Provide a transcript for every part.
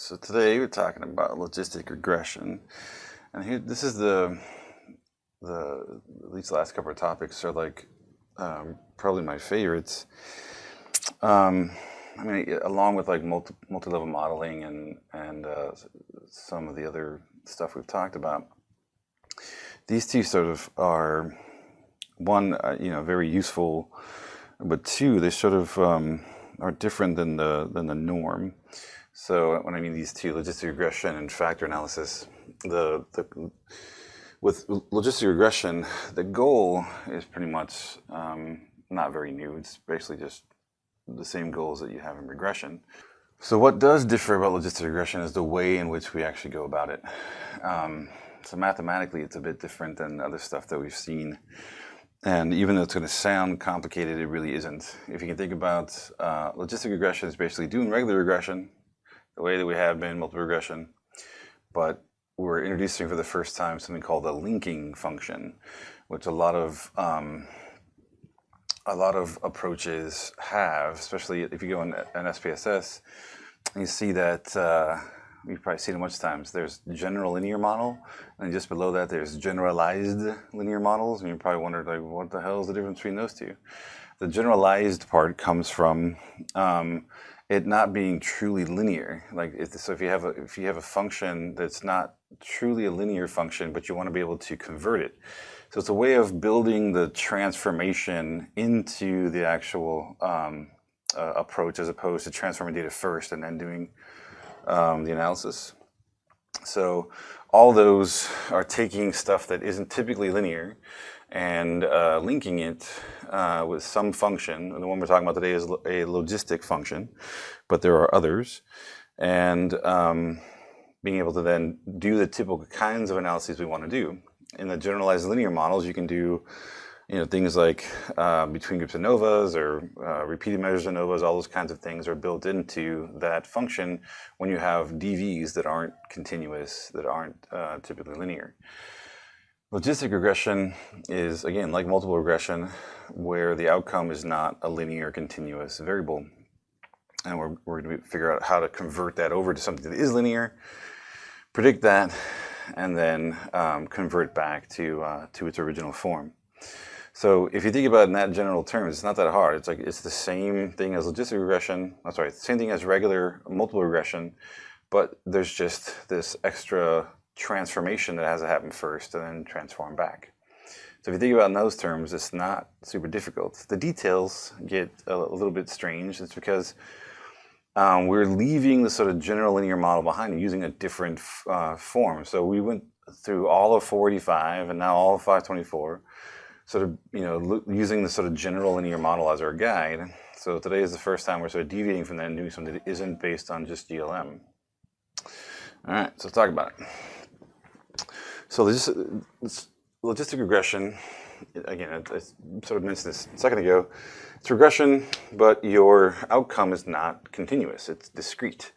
So today we're talking about logistic regression, and here this is at least the last couple of topics are like probably my favorites. I mean, along with like multi-level modeling and some of the other stuff we've talked about, these two sort of are one, very useful, but two, they sort of are different than the norm. So when I mean these two, logistic regression and factor analysis, with logistic regression, the goal is pretty much not very new. It's basically just the same goals that you have in regression. So what does differ about logistic regression is the way in which we actually go about it. So mathematically, it's a bit different than other stuff that we've seen. And even though it's going to sound complicated, it really isn't. If you can think about logistic regression is basically doing regular regression, the way that we have been multiple regression, but we're introducing for the first time something called a linking function, which a lot of approaches have, especially if you go in an SPSS, you see that you've probably seen it much times. There's general linear model, and just below that there's generalized linear models, and you probably wondered, like, what the hell is the difference between those two? The generalized part comes from it not being truly linear. Like, if you have a function that's not truly a linear function, but you want to be able to convert it. So it's a way of building the transformation into the actual approach, as opposed to transforming data first and then doing the analysis. So all those are taking stuff that isn't typically linear and linking it with some function. And the one we're talking about today is a logistic function, but there are others. And being able to then do the typical kinds of analyses we want to do. In the generalized linear models, you can do things like between groups of novas or repeated measures of novas. All those kinds of things are built into that function when you have DVs that aren't continuous, that aren't typically linear. Logistic regression is, again, like multiple regression, where the outcome is not a linear continuous variable. And we're going to figure out how to convert that over to something that is linear, predict that, and then convert back to its original form. So if you think about it in that general terms, it's not that hard. It's the same thing as logistic regression. I'm sorry, same thing as regular multiple regression, but there's just this extra transformation that has to happen first and then transform back. So if you think about it in those terms, it's not super difficult. The details get a little bit strange. It's because we're leaving the sort of general linear model behind and using a different form. So we went through all of 485 and now all of 524, sort of using the sort of general linear model as our guide. So today is the first time we're sort of deviating from that and doing something that isn't based on just GLM. All right, so let's talk about it. So this logistic regression, again, I sort of mentioned this a second ago. It's regression, but your outcome is not continuous. It's discrete.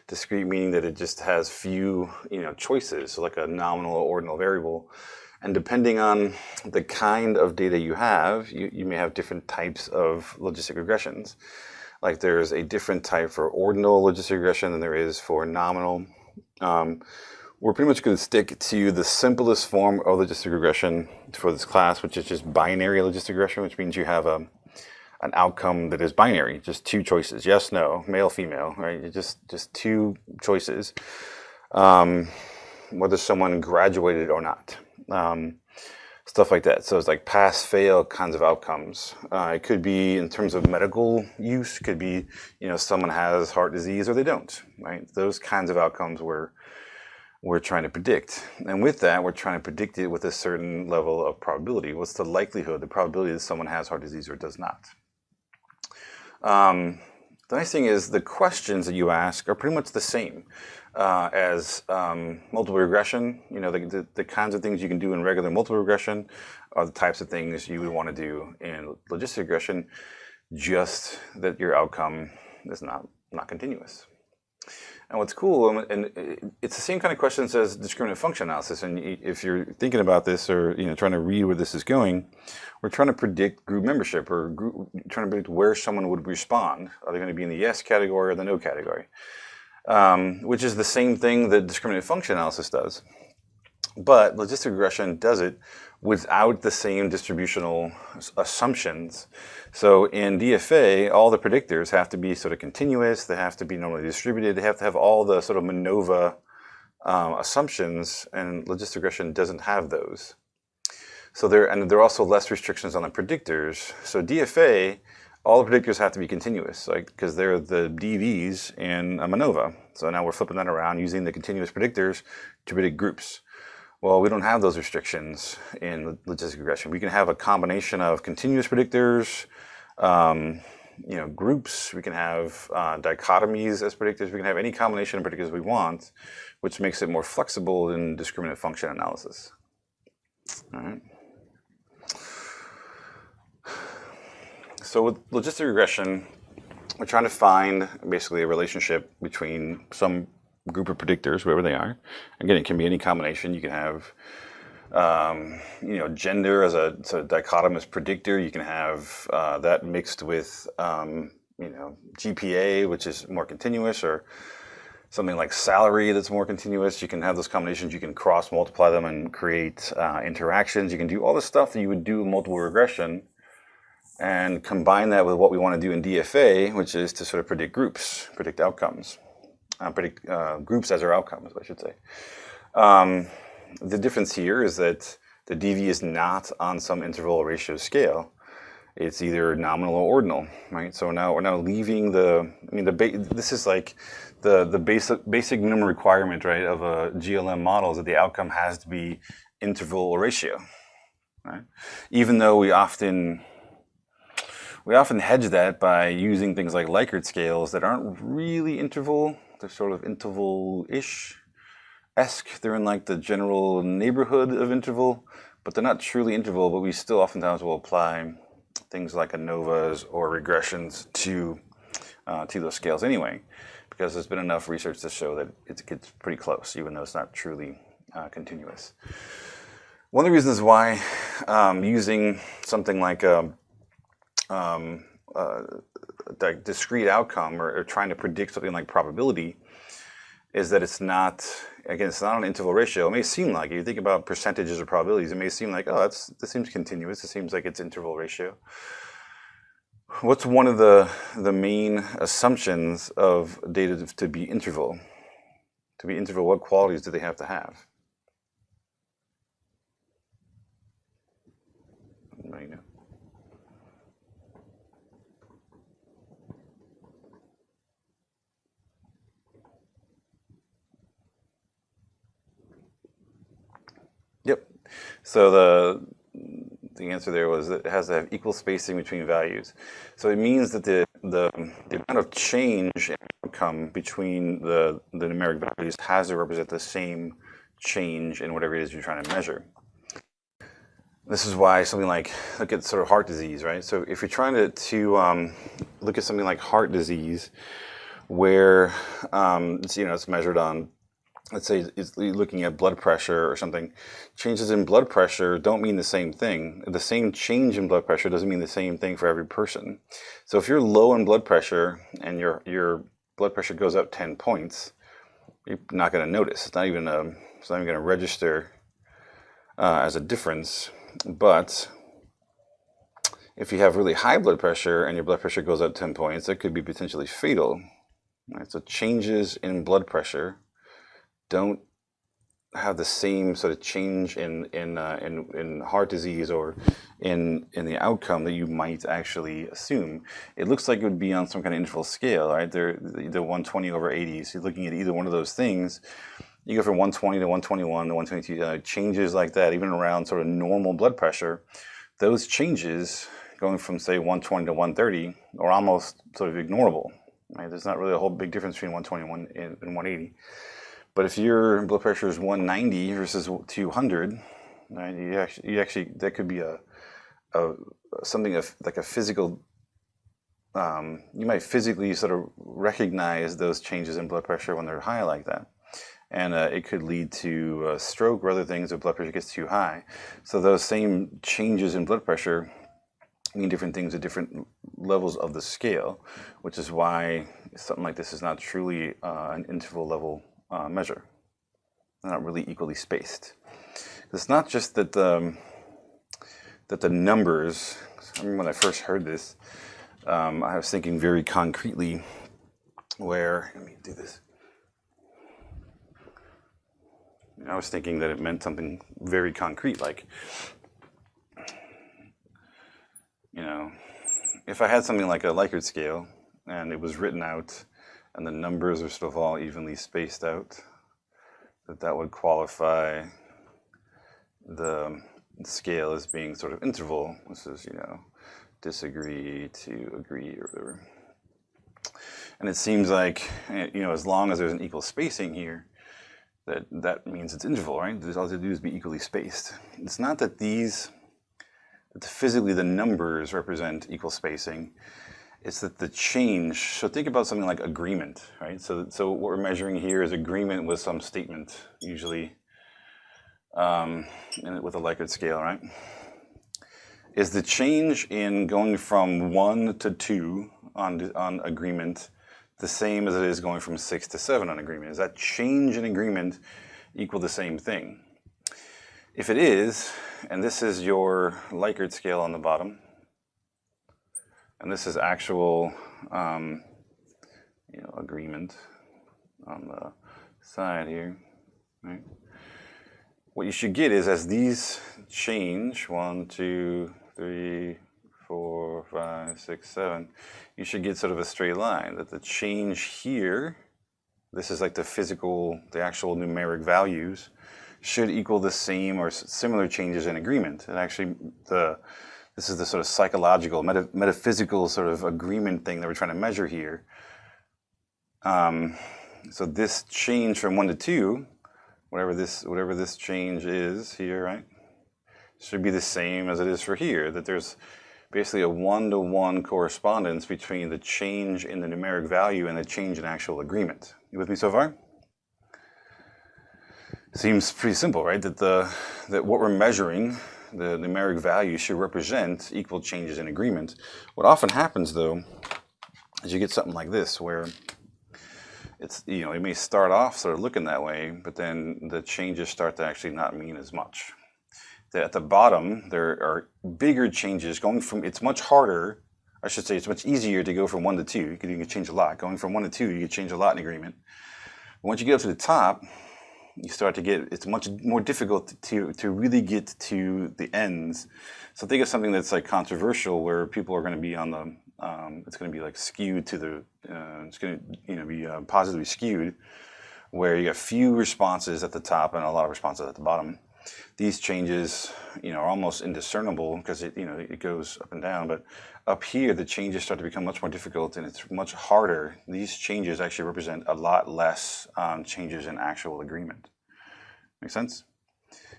Discrete meaning that it just has few, choices, so like a nominal or ordinal variable. And depending on the kind of data you have, you may have different types of logistic regressions. Like there's a different type for ordinal logistic regression than there is for nominal. We're pretty much going to stick to the simplest form of logistic regression for this class, which is just binary logistic regression, which means you have an outcome that is binary, just two choices, yes, no, male, female, right? Just two choices, whether someone graduated or not, stuff like that. So it's like pass, fail kinds of outcomes. It could be in terms of medical use, could be, someone has heart disease or they don't, right? Those kinds of outcomes we're trying to predict. And with that, we're trying to predict it with a certain level of probability. What's the likelihood, the probability that someone has heart disease or does not? The nice thing is the questions that you ask are pretty much the same as multiple regression. The kinds of things you can do in regular multiple regression are the types of things you would want to do in logistic regression, just that your outcome is not continuous. And what's cool, and it's the same kind of questions as discriminant function analysis. And if you're thinking about this or trying to read where this is going, we're trying to predict group membership or trying to predict where someone would respond. Are they going to be in the yes category or the no category? which is the same thing that discriminant function analysis does. But logistic regression does it without the same distributional assumptions. So in DFA, all the predictors have to be sort of continuous, they have to be normally distributed, they have to have all the sort of MANOVA assumptions, and logistic regression doesn't have those. So there are also less restrictions on the predictors. So DFA, all the predictors have to be continuous, like, because they're the DVs in a MANOVA. So now we're flipping that around using the continuous predictors to predict groups. Well, we don't have those restrictions in logistic regression. We can have a combination of continuous predictors, groups. We can have dichotomies as predictors. We can have any combination of predictors we want, which makes it more flexible in discriminant function analysis. All right. So with logistic regression, we're trying to find basically a relationship between some group of predictors, wherever they are. Again, it can be any combination. You can have, gender as a sort of dichotomous predictor. You can have that mixed with, GPA, which is more continuous, or something like salary that's more continuous. You can have those combinations. You can cross multiply them and create interactions. You can do all the stuff that you would do in multiple regression, and combine that with what we want to do in DFA, which is to sort of predict groups, predict outcomes. Predict groups as our outcomes, I should say. The difference here is that the DV is not on some interval ratio scale. It's either nominal or ordinal, right? So now we're now leaving this is like the basic minimum requirement, right, of a GLM model is that the outcome has to be interval or ratio, right? Even though we often hedge that by using things like Likert scales that aren't really interval. They're sort of interval-ish-esque. They're in like the general neighborhood of interval, but they're not truly interval, but we still oftentimes will apply things like ANOVAs or regressions to those scales anyway, because there's been enough research to show that it gets pretty close, even though it's not truly continuous. One of the reasons why using something like discrete outcome or trying to predict something like probability is that it's not an interval ratio. It may seem like, if you think about percentages or probabilities, it may seem like, oh, this seems continuous. It seems like it's interval ratio. What's one of the main assumptions of data to be interval? To be interval, what qualities do they have to have? Anybody know? Yep. So the answer there was that it has to have equal spacing between values. So it means that the amount of change in outcome between the numeric values has to represent the same change in whatever it is you're trying to measure. This is why something like, look at sort of heart disease, right? So if you're trying to look at something like heart disease, where it's measured on, let's say it's looking at blood pressure or something, changes in blood pressure don't mean the same thing. The same change in blood pressure doesn't mean the same thing for every person. So if you're low in blood pressure and your blood pressure goes up 10 points, you're not going to notice. It's not even going to register as a difference. But if you have really high blood pressure and your blood pressure goes up 10 points, that could be potentially fatal. Right? So changes in blood pressure don't have the same sort of change in heart disease or in the outcome that you might actually assume. It looks like it would be on some kind of interval scale, right? They're either 120/80. So you're looking at either one of those things. You go from 120 to 121 to 122, changes like that, even around sort of normal blood pressure. Those changes going from, say, 120 to 130 are almost sort of ignorable. Right? There's not really a whole big difference between 121 and 180. But if your blood pressure is 190 versus 200, right, you actually that could be something like a physical. You might physically sort of recognize those changes in blood pressure when they're high like that, and it could lead to a stroke or other things if blood pressure gets too high. So those same changes in blood pressure mean different things at different levels of the scale, which is why something like this is not truly an interval level measure. They're not really equally spaced. It's not just that the numbers. I remember when I first heard this, I was thinking very concretely. Where let me do this. I was thinking that it meant something very concrete, like, if I had something like a Likert scale and it was written out and the numbers are sort of all evenly spaced out, that would qualify the scale as being sort of interval. This is, disagree to agree or whatever. And it seems like, as long as there's an equal spacing here, that means it's interval, right? All they do is be equally spaced. It's not that physically the numbers represent equal spacing. It's that the change, so think about something like agreement, right? So what we're measuring here is agreement with some statement, usually with a Likert scale, right? Is the change in going from 1 to 2 on agreement the same as it is going from 6 to 7 on agreement? Is that change in agreement equal the same thing? If it is, and this is your Likert scale on the bottom, and this is actual agreement on the side here, right? What you should get is, as these change, 1, 2, 3, 4, 5, 6, 7, you should get sort of a straight line, that the change here, this is like the actual numeric values, should equal the same or similar changes in agreement. And actually, this is the sort of psychological, metaphysical sort of agreement thing that we're trying to measure here. So this change from 1 to 2, whatever this change is here, right, should be the same as it is for here, that there's basically a 1-to-1 correspondence between the change in the numeric value and the change in actual agreement. You with me so far? Seems pretty simple, right? That what we're measuring, the numeric value, should represent equal changes in agreement. What often happens, though, is you get something like this, where it's, it may start off sort of looking that way, but then the changes start to actually not mean as much. At the bottom, there are bigger changes going from, it's much harder, I should say, it's much easier to go from 1 to 2. You can change a lot. Going from 1 to 2, you can change a lot in agreement. But once you get up to the top, you start to get, it's much more difficult to really get to the ends. So think of something that's like controversial, where people are going to be on the, it's going to be like skewed to the, it's going to be positively skewed, where you have few responses at the top and a lot of responses at the bottom. These changes, are almost indiscernible because it goes up and down. But up here, the changes start to become much more difficult, and it's much harder. These changes actually represent a lot less changes in actual agreement. Make sense?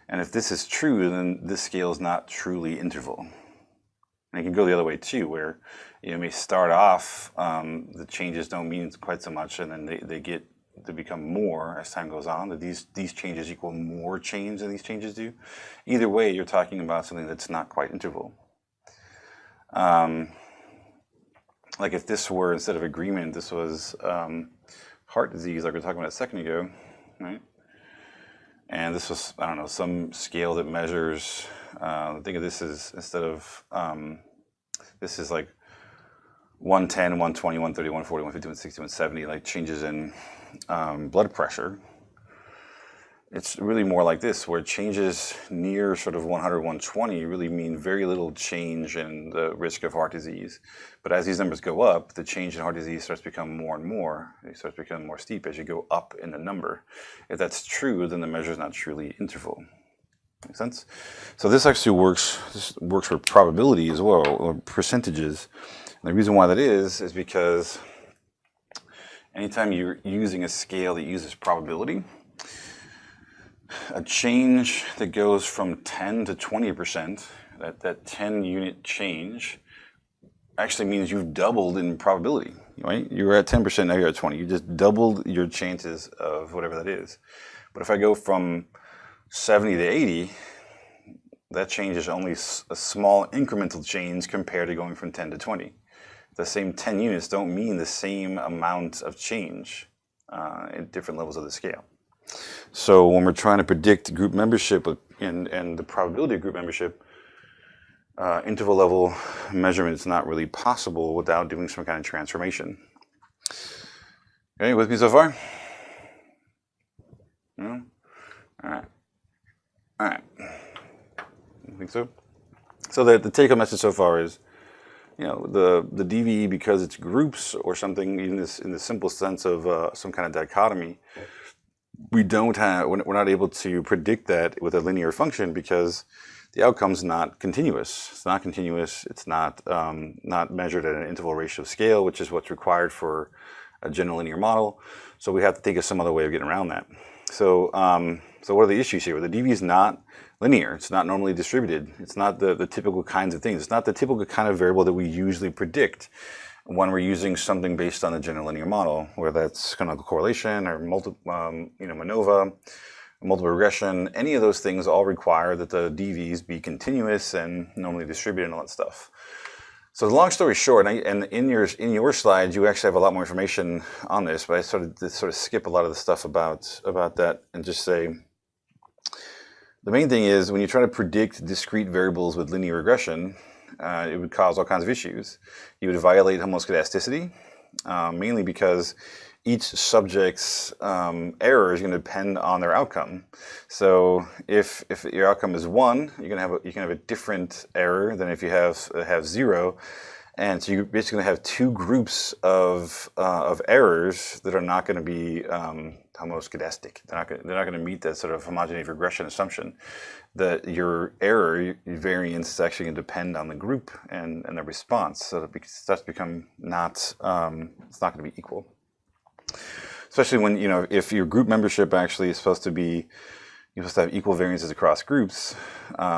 And if this is true, then this scale is not truly interval. And it can go the other way too, where you may start off, the changes don't mean quite so much, and then they become more as time goes on, that these changes equal more change than these changes do. Either way, you're talking about something that's not quite interval. Like if this were, instead of agreement, this was heart disease, like we were talking about a second ago, right? And this was, I don't know, some scale that measures, think of this as, instead of, this is like 110, 120, 130, 140, 150, 160, 170, like changes in blood pressure. It's really more like this, where changes near sort of 100, 120 really mean very little change in the risk of heart disease. But as these numbers go up, the change in heart disease starts to become more and more. It starts to become more steep as you go up in the number. If that's true, then the measure is not truly interval. Make sense? So this actually works. This works for probability as well, or percentages. And the reason why that is because anytime you're using a scale that uses probability, a change that goes from 10 to 20%, that 10 unit change actually means you've doubled in probability, right? You were at 10%, now you're at 20. You just doubled your chances of whatever that is. But if I go from 70 to 80, that change is only a small incremental change compared to going from 10 to 20. the same 10 units don't mean the same amount of change at different levels of the scale. So when we're trying to predict group membership and the probability of group membership, interval level measurement is not really possible without doing some kind of transformation. Okay, with me so far? No? All right. All right. I think so. So the take-home message so far is, the DVE, because it's groups or something, even in the simple sense of some kind of dichotomy, we're not able to predict that with a linear function because the outcome's not continuous. It's not continuous. It's not measured at an interval ratio scale, which is what's required for a general linear model. So we have to think of some other way of getting around that. So what are the issues here? Well, the DV is not linear. It's not normally distributed. It's not the typical kinds of things. It's not the typical kind of variable that we usually predict when we're using something based on a general linear model, whether that's canonical correlation or MANOVA, multiple regression. Any of those things all require that the DVs be continuous and normally distributed and all that stuff. So the long story short, and in your slides, you actually have a lot more information on this, but I sort of skip a lot of the stuff about that and just say, the main thing is when you try to predict discrete variables with linear regression, it would cause all kinds of issues. You would violate homoscedasticity, mainly because each subject's error is going to depend on their outcome. So if your outcome is 1, you can have a different error than if you have 0, and so you're basically going to have two groups of errors that are not going to be homoscedastic. They're not going to meet that sort of homogeneous regression assumption that your error, your variance, is actually going to depend on the group and the response. So it starts to become it's not going to be equal. Especially when, if your group membership actually is supposed to be, you're supposed to have equal variances across groups,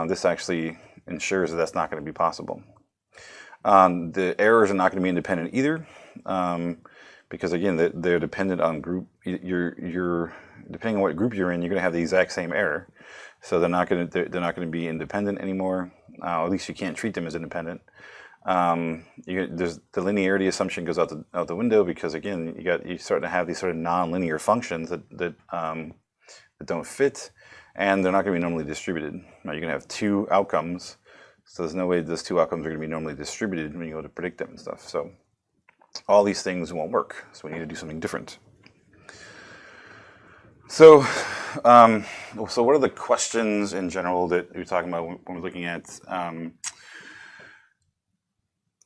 this actually ensures that that's not going to be possible. The errors are not going to be independent either, because again, they're dependent on group. You're depending on what group you're in, you're going to have the exact same error. So they're not going to be independent anymore. At least you can't treat them as independent. The linearity assumption goes out the window because again, you start to have these sort of non-linear functions that don't fit, and they're not going to be normally distributed. Now you're going to have two outcomes, so there's no way those two outcomes are going to be normally distributed when you go to predict them and stuff. So all these things won't work. So we need to do something different. So, so what are the questions in general that you're talking about when we're looking at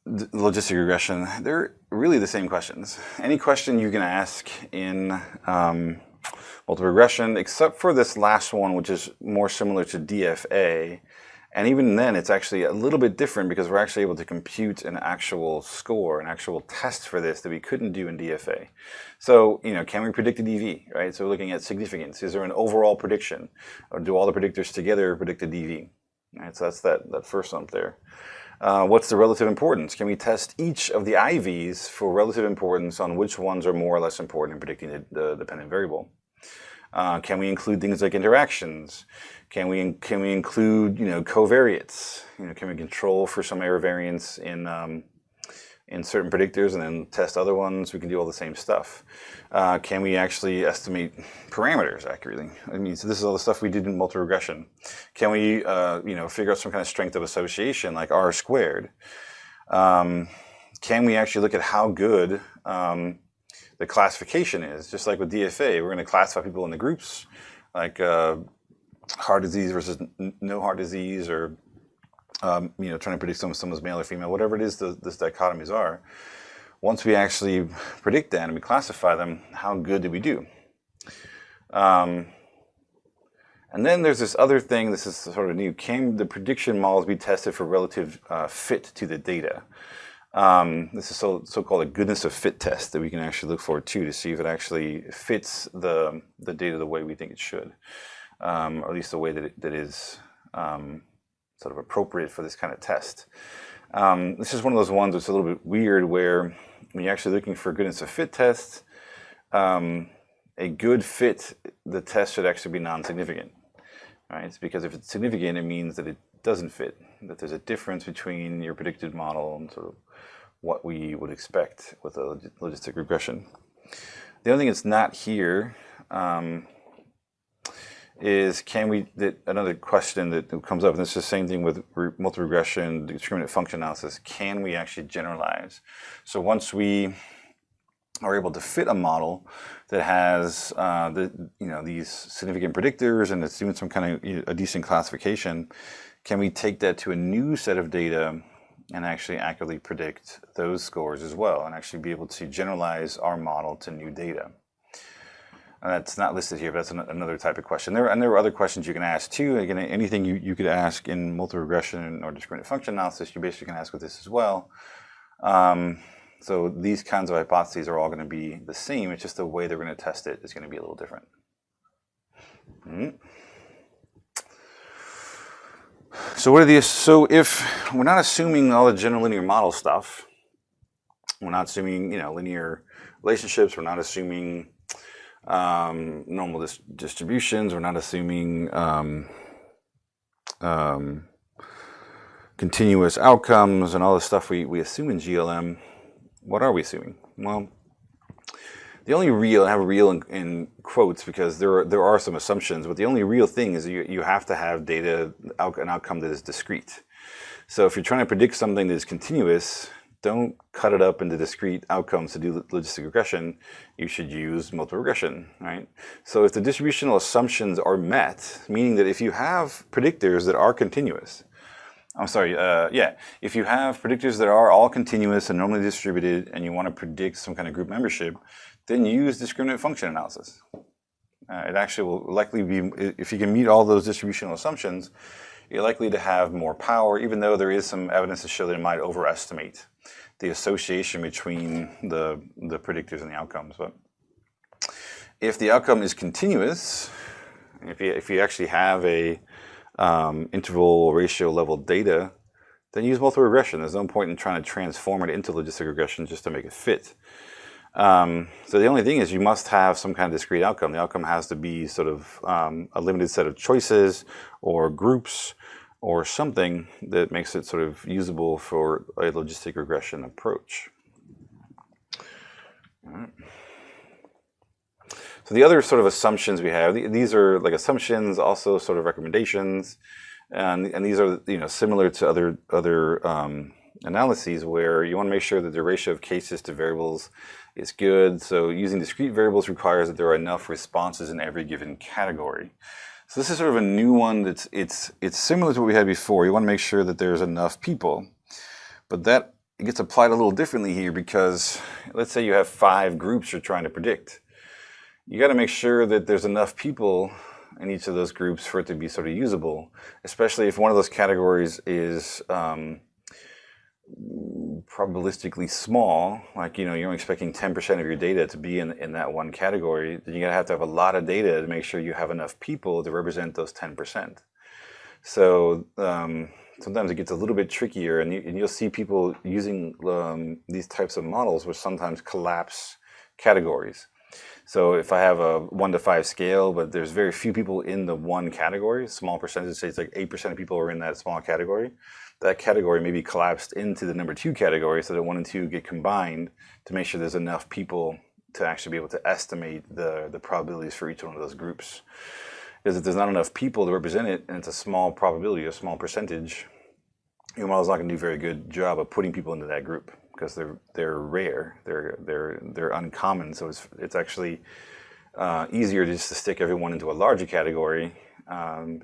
logistic regression? They're really the same questions. Any question you can ask in multiple regression, except for this last one, which is more similar to DFA. And even then, it's actually a little bit different because we're actually able to compute an actual score, an actual test for this that we couldn't do in DFA. So, can we predict a DV, right? So we're looking at significance. Is there an overall prediction? Or do all the predictors together predict a DV? Right, so that's that first one up there. What's the relative importance? Can we test each of the IVs for relative importance on which ones are more or less important in predicting the dependent variable? Can we include things like interactions? Can we include covariates? Can we control for some error variance in certain predictors and then test other ones? We can do all the same stuff. Can we actually estimate parameters accurately? So this is all the stuff we did in multiple regression. Can we figure out some kind of strength of association like R squared? Can we actually look at how good the classification is? Just like with DFA, we're going to classify people into groups, like heart disease versus no heart disease, or trying to predict someone's male or female, whatever it is those dichotomies are. Once we actually predict that and we classify them, how good did we do? And then there's this other thing, this is sort of new. Can the prediction models be tested for relative fit to the data? This is so-called a goodness of fit test that we can actually look for to see if it actually fits the data the way we think it should, or at least the way that is sort of appropriate for this kind of test. This is one of those ones that's a little bit weird where when you're actually looking for a goodness of fit test, a good fit, the test should actually be non-significant. Right? It's because if it's significant, it means that it doesn't fit, that there's a difference between your predicted model and sort of what we would expect with a logistic regression. The only thing that's not here is another question that comes up, and it's the same thing with multi-regression, discriminant function analysis. Can we actually generalize? So once we are able to fit a model that has these significant predictors and it's doing some kind of a decent classification, can we take that to a new set of data and actually accurately predict those scores as well, and actually be able to generalize our model to new data? And that's not listed here, but that's another type of question. There are other questions you can ask too. Again, anything you could ask in multi-regression or discriminant function analysis, you basically can ask with this as well. So these kinds of hypotheses are all going to be the same. It's just the way they're going to test it is going to be a little different. So what are these? So if we're not assuming all the general linear model stuff, we're not assuming linear relationships, we're not assuming normal distributions, we're not assuming continuous outcomes and all the stuff we assume in GLM. What are we assuming? Well, the only real, I have real in quotes because there are some assumptions, but the only real thing is you have to have data, an outcome that is discrete. So if you're trying to predict something that is continuous, don't cut it up into discrete outcomes to do logistic regression. You should use multiple regression, right? So if the distributional assumptions are met, meaning that if you have predictors that are continuous, if you have predictors that are all continuous and normally distributed and you want to predict some kind of group membership, then use discriminant function analysis. It actually will likely be, if you can meet all those distributional assumptions, you're likely to have more power, even though there is some evidence to show that it might overestimate the association between the predictors and the outcomes. But if the outcome is continuous, if you actually have a interval ratio level data, then use multiple regression. There's no point in trying to transform it into logistic regression just to make it fit. So the only thing is you must have some kind of discrete outcome. The outcome has to be sort of a limited set of choices or groups or something that makes it sort of usable for a logistic regression approach. All right. So the other sort of assumptions we have, these are like assumptions, also sort of recommendations, and these are similar to other analyses where you want to make sure that the ratio of cases to variables is good. So using discrete variables requires that there are enough responses in every given category. So this is sort of a new one that's it's similar to what we had before. You want to make sure that there's enough people, but that it gets applied a little differently here because let's say you have 5 groups you're trying to predict. You got to make sure that there's enough people in each of those groups for it to be sort of usable, especially if one of those categories is probabilistically small, like you're only expecting 10% of your data to be in that one category, then you're going to have a lot of data to make sure you have enough people to represent those 10%. So sometimes it gets a little bit trickier, and you'll see people using these types of models which sometimes collapse categories. So if I have a 1 to 5 scale, but there's very few people in the one category, small percentage, say it's like 8% of people are in that small category, that category may be collapsed into the number 2 category so that 1 and 2 get combined to make sure there's enough people to actually be able to estimate the probabilities for each one of those groups. Because if there's not enough people to represent it, and it's a small probability, a small percentage, your model's not going to do a very good job of putting people into that group because they're rare, they're uncommon. So it's actually easier just to stick everyone into a larger category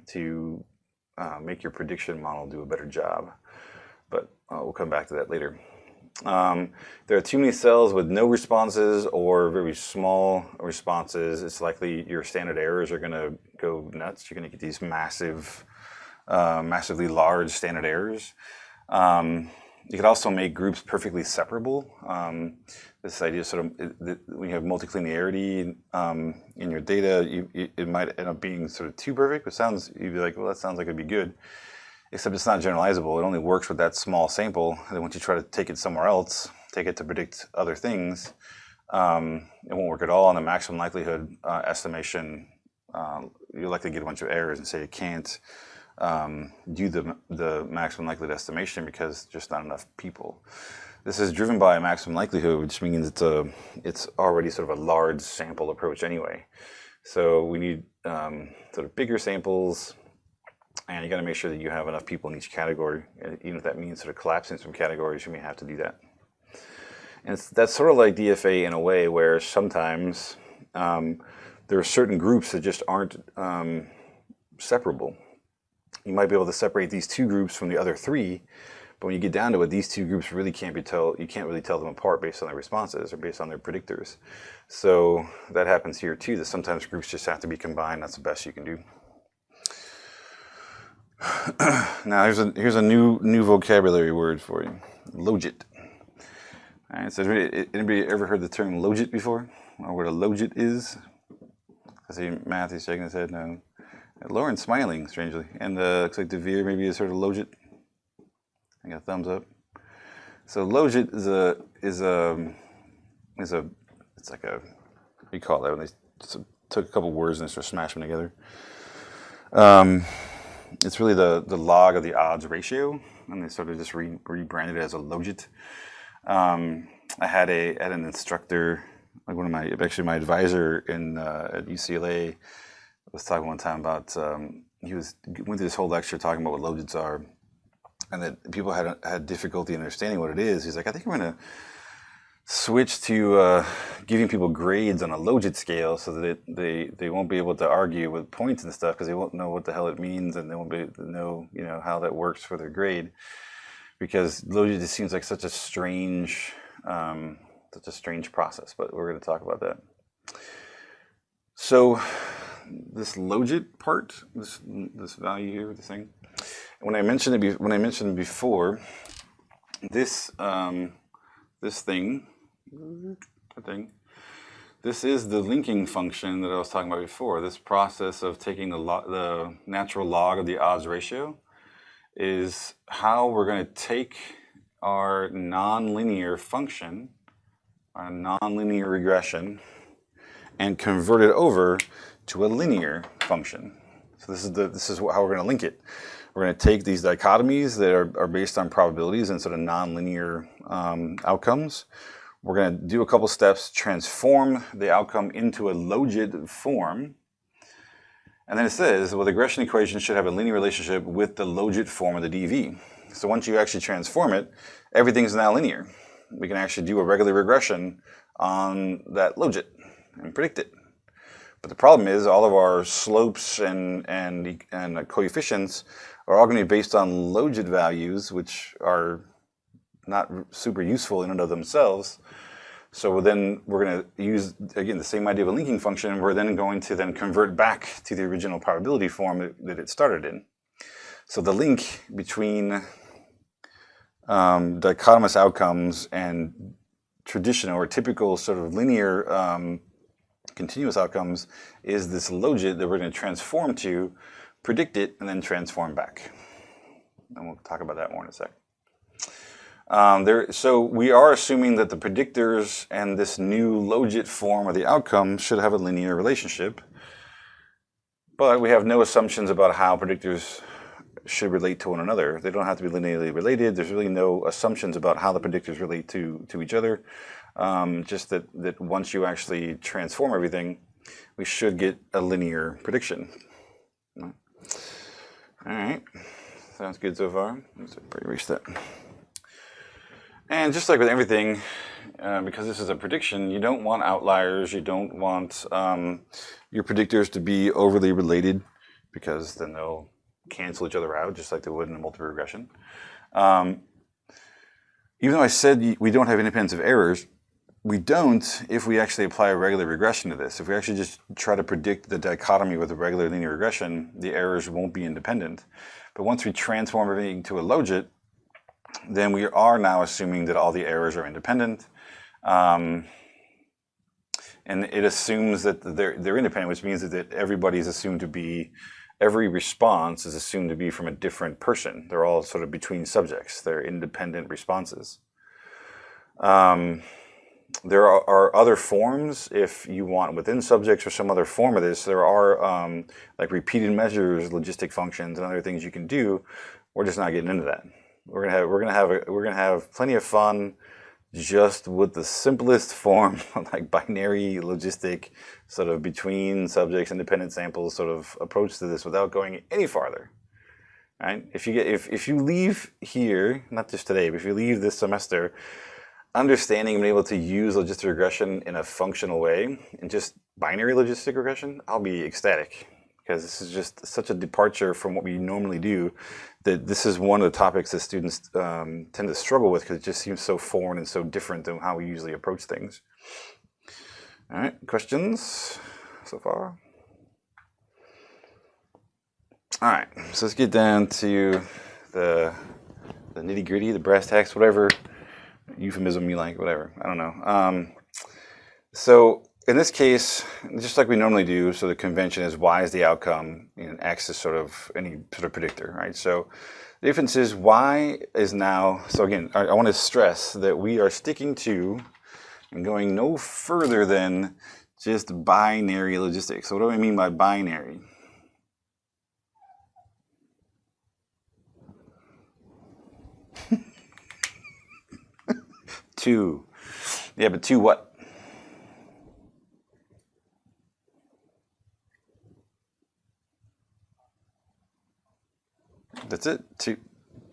to make your prediction model do a better job. But we'll come back to that later. There are too many cells with no responses or very small responses. It's likely your standard errors are going to go nuts. You're going to get these massively large standard errors. You could also make groups perfectly separable. This idea sort of, when you have multi-linearity in your data, it might end up being sort of too perfect. You'd be like, well, that sounds like it'd be good. Except it's not generalizable. It only works with that small sample. And then once you try to take it somewhere else, take it to predict other things, it won't work at all. And the maximum likelihood estimation, you'll likely get a bunch of errors and say it can't do the maximum likelihood estimation because there's just not enough people. This is driven by maximum likelihood, which means it's already sort of a large sample approach anyway. So we need sort of bigger samples, and you got to make sure that you have enough people in each category. Even if that means sort of collapsing some categories, you may have to do that. And that's sort of like DFA in a way, where sometimes there are certain groups that just aren't separable. You might be able to separate these two groups from the other three, but when you get down to it, these two groups really can't be you can't really tell them apart based on their responses or based on their predictors. So that happens here too, that sometimes groups just have to be combined. That's the best you can do. Now here's a new vocabulary word for you, Logit. All right, so anybody ever heard the term Logit before, or what a Logit is? I see Matthew's shaking his head no. Lauren's smiling strangely, and looks like Devere maybe has heard of Logit. I got a thumbs up. So Logit is it's like a, what do you call that when they took a couple words and they sort of smashed them together? It's really the log of the odds ratio, and they sort of just rebranded it as a Logit. I had an instructor, like my advisor at UCLA was talking one time about he went through this whole lecture talking about what Logits are, and that people had difficulty understanding what it is. He's like, I think we're going to switch to giving people grades on a Logit scale so that they won't be able to argue with points and stuff because they won't know what the hell it means, and they won't be able to know how that works for their grade, because Logit just seems like such a strange process. But we're going to talk about that. So this Logit part, this value here, this thing. When I mentioned it before, this thing, this is the linking function that I was talking about before. This process of taking the natural log of the odds ratio is how we're going to take our nonlinear function, our nonlinear regression, and convert it over to a linear function. So this is how we're going to link it. We're going to take these dichotomies that are based on probabilities and sort of nonlinear outcomes. We're going to do a couple steps, transform the outcome into a Logit form, and then it says, well, the regression equation should have a linear relationship with the Logit form of the DV. So once you actually transform it, everything's now linear. We can actually do a regular regression on that Logit and predict it. But the problem is all of our slopes and coefficients are all going to be based on Logit values, which are not super useful in and of themselves. So then we're going to use, again, the same idea of a linking function, and we're then going to convert back to the original probability form that it started in. So the link between dichotomous outcomes and traditional or typical sort of linear continuous outcomes is this Logit that we're going to transform to, predict it, and then transform back. And we'll talk about that more in a sec. So we are assuming that the predictors and this new Logit form of the outcome should have a linear relationship, but we have no assumptions about how predictors should relate to one another. They don't have to be linearly related. There's really no assumptions about how the predictors relate to each other. Just that once you actually transform everything, we should get a linear prediction. All right, sounds good so far. Let's erase that. And just like with everything, because this is a prediction, you don't want outliers. You don't want your predictors to be overly related, because then they'll cancel each other out, just like they would in a multiple regression. Even though I said we don't have independence of errors, we don't if we actually apply a regular regression to this. If we actually just try to predict the dichotomy with a regular linear regression, the errors won't be independent. But once we transform everything to a Logit, then we are now assuming that all the errors are independent. And it assumes that they're independent, which means that everybody's assumed to be, every response is assumed to be from a different person. They're all sort of between subjects. They're independent responses. There are other forms if you want within subjects or some other form of this. There are like repeated measures, logistic functions, and other things you can do. We're just not getting into that. We're gonna have plenty of fun just with the simplest form, like binary logistic, sort of between subjects, independent samples sort of approach to this without going any farther. Right? If you leave here, not just today, but if you leave this semester understanding and being able to use logistic regression in a functional way, and just binary logistic regression, I'll be ecstatic, because this is just such a departure from what we normally do that this is one of the topics that students tend to struggle with, because it just seems so foreign and so different than how we usually approach things. All right, questions so far? All right, so let's get down to the nitty gritty, the brass tacks, whatever euphemism you like, whatever, I don't know. So in this case, just like we normally do, so the convention is y is the outcome, and x is sort of any sort of predictor, right? So the difference is y is now, so again, I want to stress that we are sticking to and going no further than just binary logistics. So what do I mean by binary? Two. Yeah, but two what? That's it.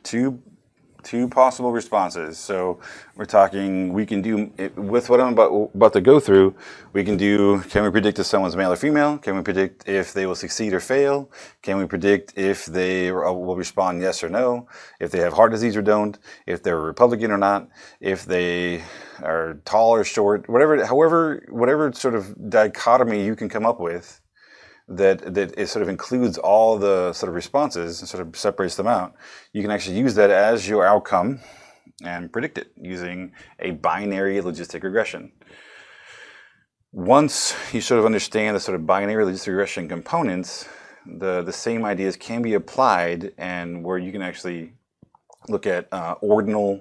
Two possible responses. So we're talking, we can do, with what I'm about to go through, we can do, can we predict if someone's male or female? Can we predict if they will succeed or fail? Can we predict if they will respond yes or no? If they have heart disease or don't? If they're a Republican or not? If they are tall or short? Whatever sort of dichotomy you can come up with that it sort of includes all the sort of responses and sort of separates them out, you can actually use that as your outcome and predict it using a binary logistic regression. Once you sort of understand the sort of binary logistic regression components, the same ideas can be applied, and where you can actually look at ordinal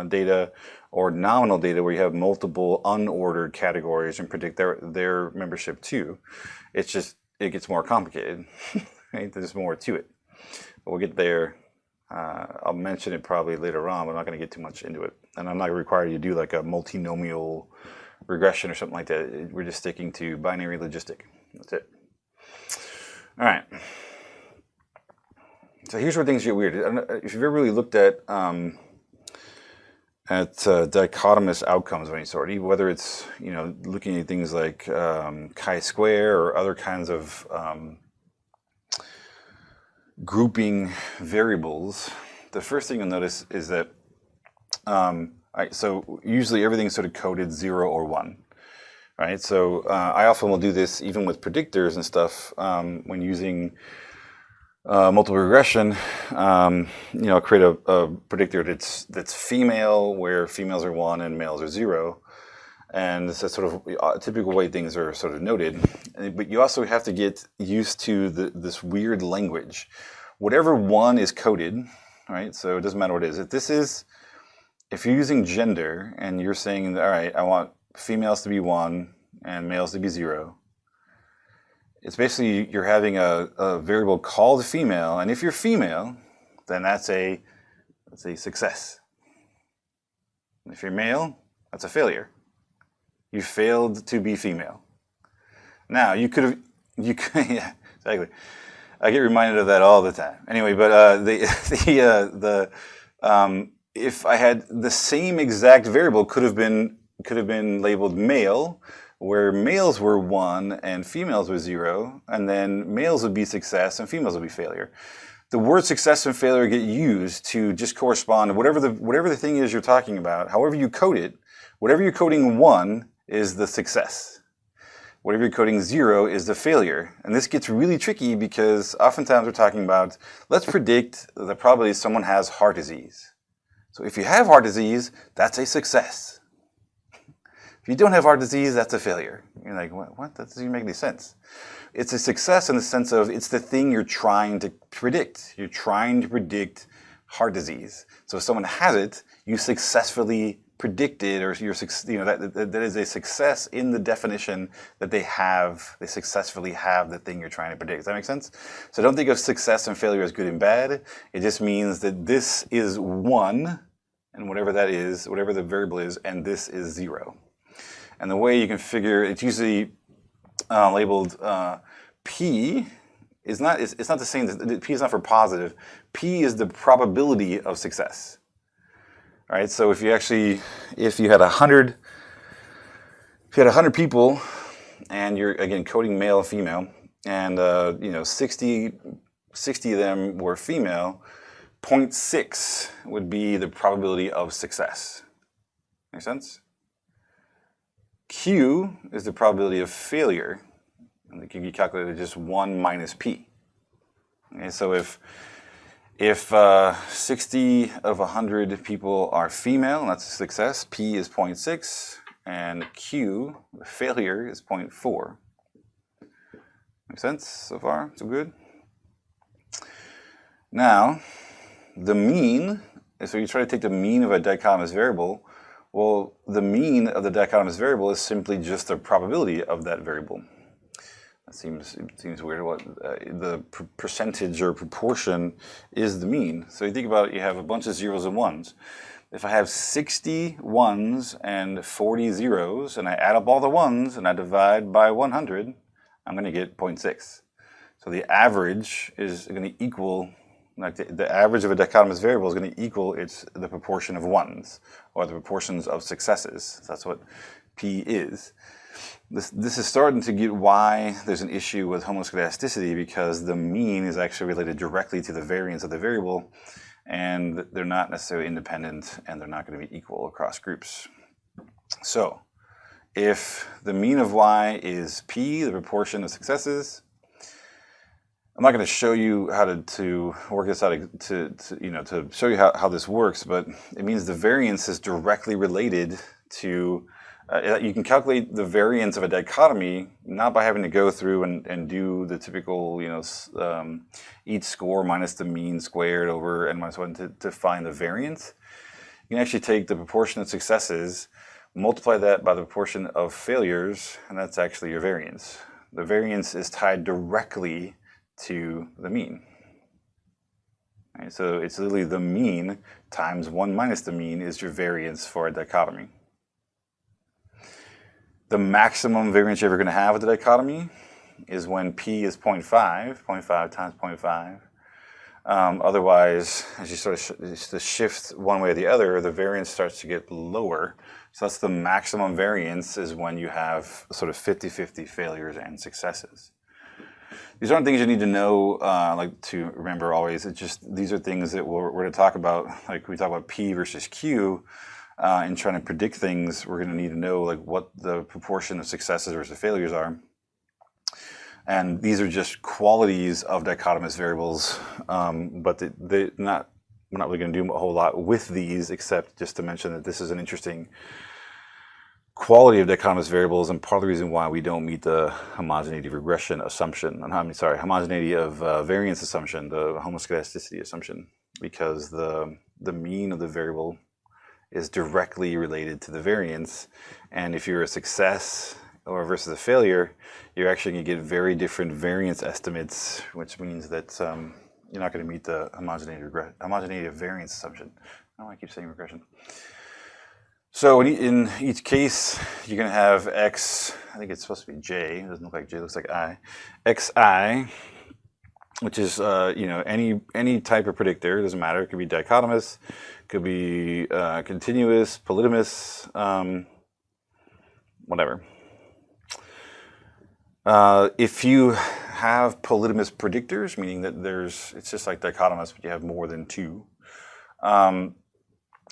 data or nominal data where you have multiple unordered categories and predict their membership too. It's just, it gets more complicated. Right? There's more to it. But we'll get there. I'll mention it probably later on, but I'm not going to get too much into it. And I'm not required you to do like a multinomial regression or something like that. We're just sticking to binary logistic. That's it. All right. So here's where things get weird. I don't know if you've ever really looked at dichotomous outcomes of any sort, whether it's, you know, looking at things like chi-square or other kinds of grouping variables. The first thing you'll notice is that, so usually everything's sort of coded 0 or 1, right? So I often will do this even with predictors and stuff when using multiple regression. You know, create a predictor that's female, where females are 1 and males are 0, and that's sort of a typical way things are sort of noted. But you also have to get used to this weird language. Whatever 1 is coded, right? So it doesn't matter what it is. If you're using gender and you're saying, all right, I want females to be 1 and males to be 0. It's basically you're having a variable called female, and if you're female, then that's a success. And if you're male, that's a failure. You failed to be female. Now you could yeah, exactly. I get reminded of that all the time. Anyway, but if I had the same exact variable, could have been labeled male, where males were 1 and females were 0, and then males would be success and females would be failure. The word success and failure get used to just correspond to whatever the thing is you're talking about. However you code it, whatever you're coding 1 is the success. Whatever you're coding 0 is the failure. And this gets really tricky because oftentimes we're talking about, let's predict the probability someone has heart disease. So if you have heart disease, that's a success. If you don't have heart disease, that's a failure. You're like, what? That doesn't even make any sense. It's a success in the sense of it's the thing you're trying to predict. You're trying to predict heart disease. So if someone has it, you successfully predicted, or that is a success in the definition that they successfully have the thing you're trying to predict. Does that make sense? So don't think of success and failure as good and bad. It just means that this is 1, and whatever that is, whatever the variable is, and this is 0. And the way you can figure, it's usually labeled P. It's not the same. P is not for positive. P is the probability of success. All right. So if you had 100 people, and you're again coding male and female, and 60 of them were female, 0.6 would be the probability of success. Make sense? Q is the probability of failure, and it can be calculated just 1 minus P. Okay, so if 60 of 100 people are female, and that's a success, P is 0.6, and Q, the failure, is 0.4. Make sense so far? So good? Now, the mean, so you try to take the mean of a dichotomous variable. Well, the mean of the dichotomous variable is simply just the probability of that variable. It seems weird. What the percentage or proportion is the mean. So you think about it, you have a bunch of zeros and ones. If I have 60 ones and 40 zeros, and I add up all the ones and I divide by 100, I'm going to get 0.6. So the average is going to equal, like the average of a dichotomous variable is going to equal the proportion of ones, or the proportions of successes. So that's what P is. This is starting to get why there's an issue with homoscedasticity, because the mean is actually related directly to the variance of the variable, and they're not necessarily independent, and they're not going to be equal across groups. So if the mean of y is P, the proportion of successes, I'm not going to show you how to work this out to show you how this works, but it means the variance is directly related to, you can calculate the variance of a dichotomy not by having to go through and do the typical, each score minus the mean squared over n minus 1 to find the variance. You can actually take the proportion of successes, multiply that by the proportion of failures, and that's actually your variance. The variance is tied directly to the mean. Right, so it's literally the mean times 1 minus the mean is your variance for a dichotomy. The maximum variance you're ever going to have with the dichotomy is when P is 0.5, 0.5 times 0.5. Otherwise, as you sort of shift one way or the other, the variance starts to get lower. So that's the maximum variance, is when you have sort of 50-50 failures and successes. These aren't things you need to know, to remember always. It's just, these are things that we're going to talk about, like we talk about P versus Q, and trying to predict things. We're going to need to know what the proportion of successes versus failures are. And these are just qualities of dichotomous variables, but we're not really going to do a whole lot with these, except just to mention that this is an interesting quality of dichotomous variables, and part of the reason why we don't meet the homogeneity regression assumption, homogeneity of variance assumption, the homoscedasticity assumption, because the mean of the variable is directly related to the variance, and if you're a success or versus a failure, you're actually going to get very different variance estimates, which means that you're not going to meet the homogeneity of variance assumption. I don't want to keep saying regression. So in each case, you're going to have x, I think it's supposed to be j, it doesn't look like j, it looks like I, xi, which is any type of predictor, it doesn't matter, it could be dichotomous, it could be continuous, polytomous, whatever. If you have polytomous predictors, meaning that it's just like dichotomous, but you have more than two,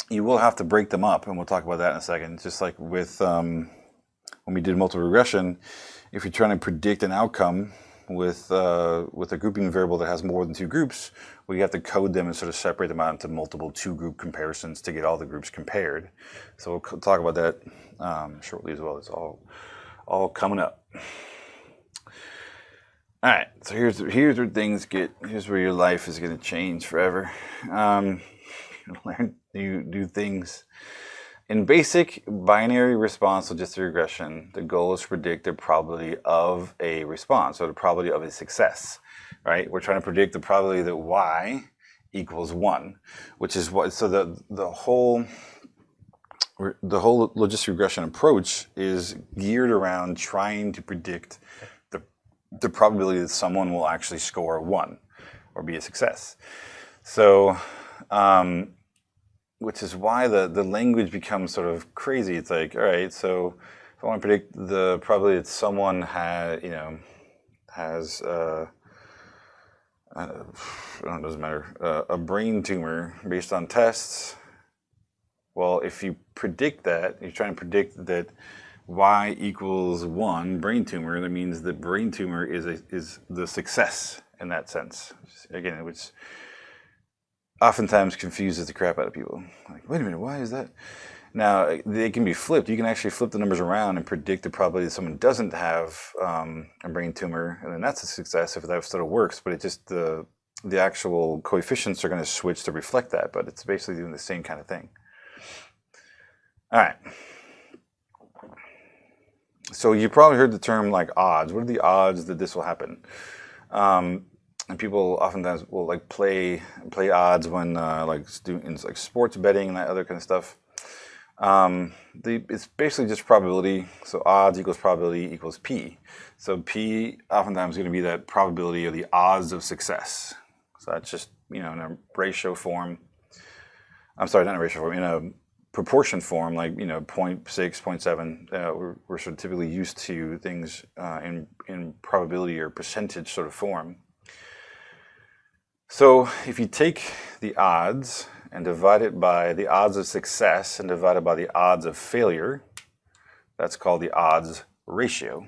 you will have to break them up, and we'll talk about that in a second. Just like with when we did multiple regression, if you're trying to predict an outcome with a grouping variable that has more than two groups, we have to code them and sort of separate them out into multiple two-group comparisons to get all the groups compared. So we'll talk about that shortly as well. It's all coming up. All right, so here's where things get. Here's where your life is going to change forever. Learn new things. In basic binary response logistic regression, the goal is to predict the probability of a response, or the probability of a success, right? We're trying to predict the probability that y equals 1, which is what, so the whole logistic regression approach is geared around trying to predict the probability that someone will actually score 1 or be a success. So, which is why the language becomes sort of crazy. It's like, all right, so if I want to predict the probability that someone has, I don't know, it doesn't matter, a brain tumor based on tests. Well, if you predict that, you're trying to predict that y equals 1 brain tumor, that means the brain tumor is the success in that sense. Again, which oftentimes confuses the crap out of people. Like, wait a minute, why is that? Now, they can be flipped. You can actually flip the numbers around and predict the probability that someone doesn't have a brain tumor, and then that's a success if that sort of works. But it just the actual coefficients are going to switch to reflect that. But it's basically doing the same kind of thing. All right. So you probably heard the term like odds. What are the odds that this will happen? And people oftentimes will like play odds when like students like sports betting and that other kind of stuff. It's basically just probability. So odds equals probability equals P. So P oftentimes is going to be that probability of the odds of success. So that's just, in a ratio form. I'm sorry, not in a ratio form, in a proportion form, like, 0.6, 0.7. We're sort of typically used to things in probability or percentage sort of form. So if you take the odds and divide it by the odds of success and divide it by the odds of failure, that's called the odds ratio.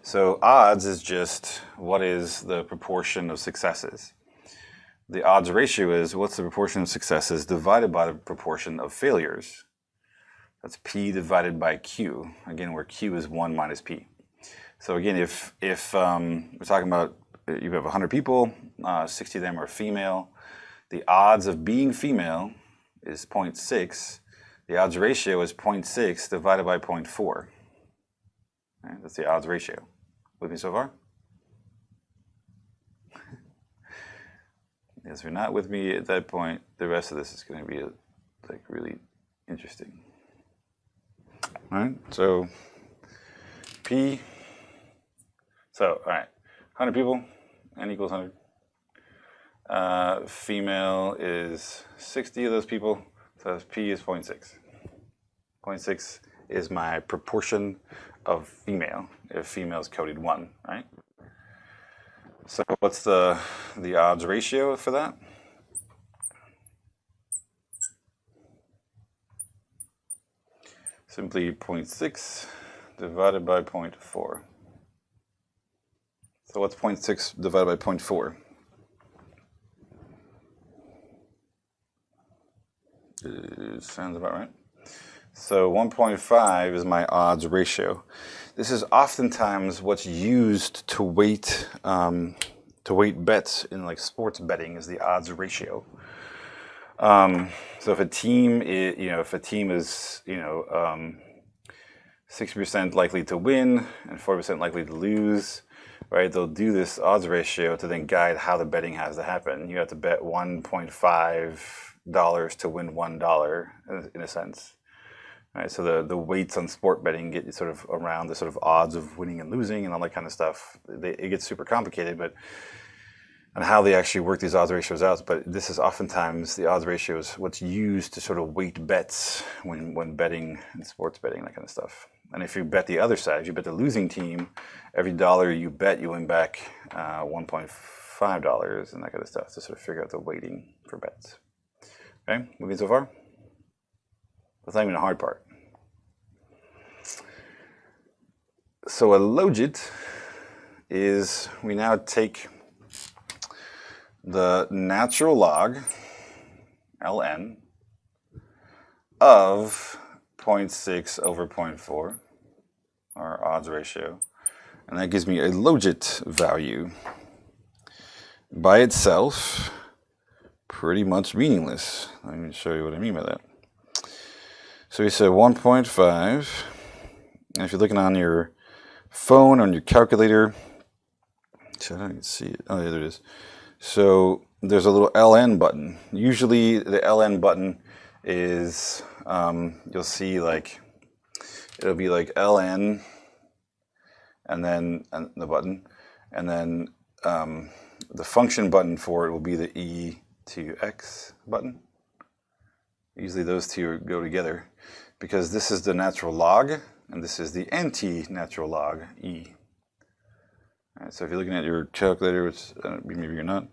So odds is just what is the proportion of successes. The odds ratio is what's the proportion of successes divided by the proportion of failures. That's P divided by Q, again, where Q is 1 minus P. So again, if we're talking about you have 100 people, 60 of them are female, the odds of being female is 0.6. The odds ratio is 0.6 divided by 0.4. Right, that's the odds ratio. With me so far? Yes, if you're not with me at that point, the rest of this is going to be like really interesting. All right, so P. So, all right, 100 people, N equals 100. Female is 60 of those people, so P is 0.6. 0.6 is my proportion of female, if female is coded 1, right? So what's the odds ratio for that? Simply 0.6 divided by 0.4. So what's 0.6 divided by 0.4? Sounds about right. So 1.5 is my odds ratio. This is oftentimes what's used to weight bets in like sports betting, is the odds ratio. So if a team is, if a team is 60% likely to win and 40% likely to lose, right? They'll do this odds ratio to then guide how the betting has to happen. You have to bet $1.5 to win $1 in a sense. Right, so the weights on sport betting get sort of around the sort of odds of winning and losing and all that kind of stuff. It gets super complicated, but on how they actually work these odds ratios out. But this is oftentimes the odds ratio is what's used to sort of weight bets when betting and sports betting, that kind of stuff. And if you bet the other side, if you bet the losing team, every dollar you bet, you win back $1.5 and that kind of stuff to sort of figure out the weighting for bets. Okay, moving so far? That's not even the hard part. So a logit is, we now take the natural log, ln, of 0.6 over 0.4, our odds ratio, and that gives me a logit value. By itself, pretty much meaningless. Let me show you what I mean by that. So we said 1.5. And if you're looking on your phone, on your calculator, so I don't even see it. Oh, yeah, there it is. So there's a little LN button. Usually the LN button is, you'll see like, it'll be like LN and then the button, and then the function button for it will be the E to X button. Usually those two go together because this is the natural log and this is the anti-natural log, E. All right, so if you're looking at your calculator, which maybe you're not,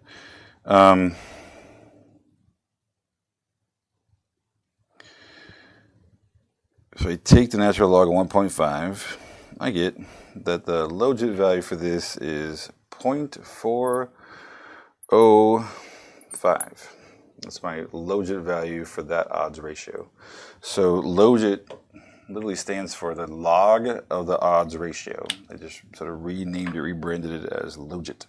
so I take the natural log of 1.5, I get that the Logit value for this is 0.005. That's my Logit value for that odds ratio. So Logit literally stands for the log of the odds ratio. I just sort of renamed it, rebranded it as Logit.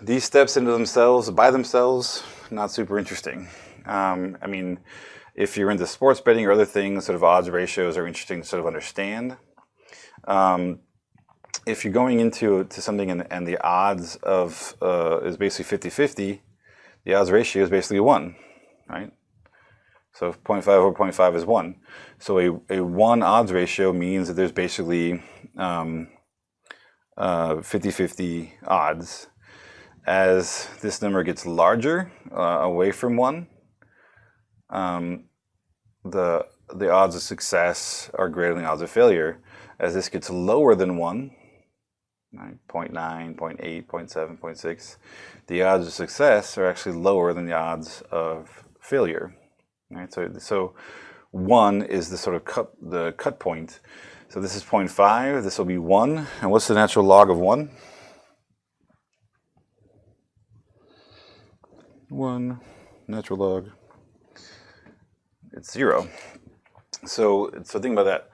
These steps into themselves, by themselves, not super interesting. I mean, if you're into sports betting or other things, sort of odds ratios are interesting to sort of understand. If you're going into something and the odds of is basically 50-50, the odds ratio is basically 1, right? So 0.5 over 0.5 is 1. So a 1 odds ratio means that there's basically 50-50 odds. As this number gets larger, away from 1, the odds of success are greater than the odds of failure. As this gets lower than 1, right, 0.9, 0.8, 0.7, 0.6, the odds of success are actually lower than the odds of failure. Right? So 1 is the sort of cut point. So this is 0.5, this will be 1. And what's the natural log of 1? 1 natural log. It's 0. So think about that.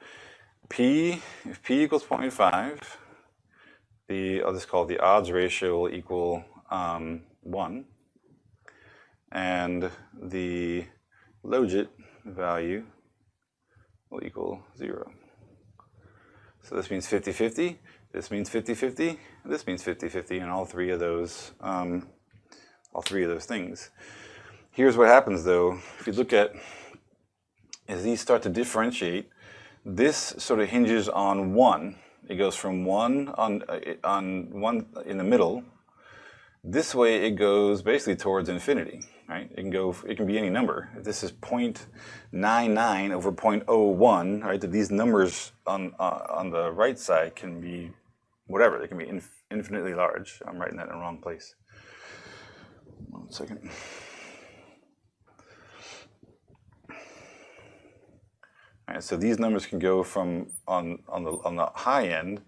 If P equals 0.5, I'll just call it the odds ratio will equal 1, and the Logit value will equal 0. So this means 50-50, this means 50-50, this means 50-50, and all three of those things. Here's what happens though, if you look at, as these start to differentiate, this sort of hinges on 1. It goes from 1 on 1 in the middle. This way it goes basically towards infinity, right? It can be any number. If this is 0.99 over 0.01, right? That these numbers on the right side can be whatever. They can be infinitely large. I'm writing that in the wrong place. 1 second. All right, so these numbers can go from on the high end,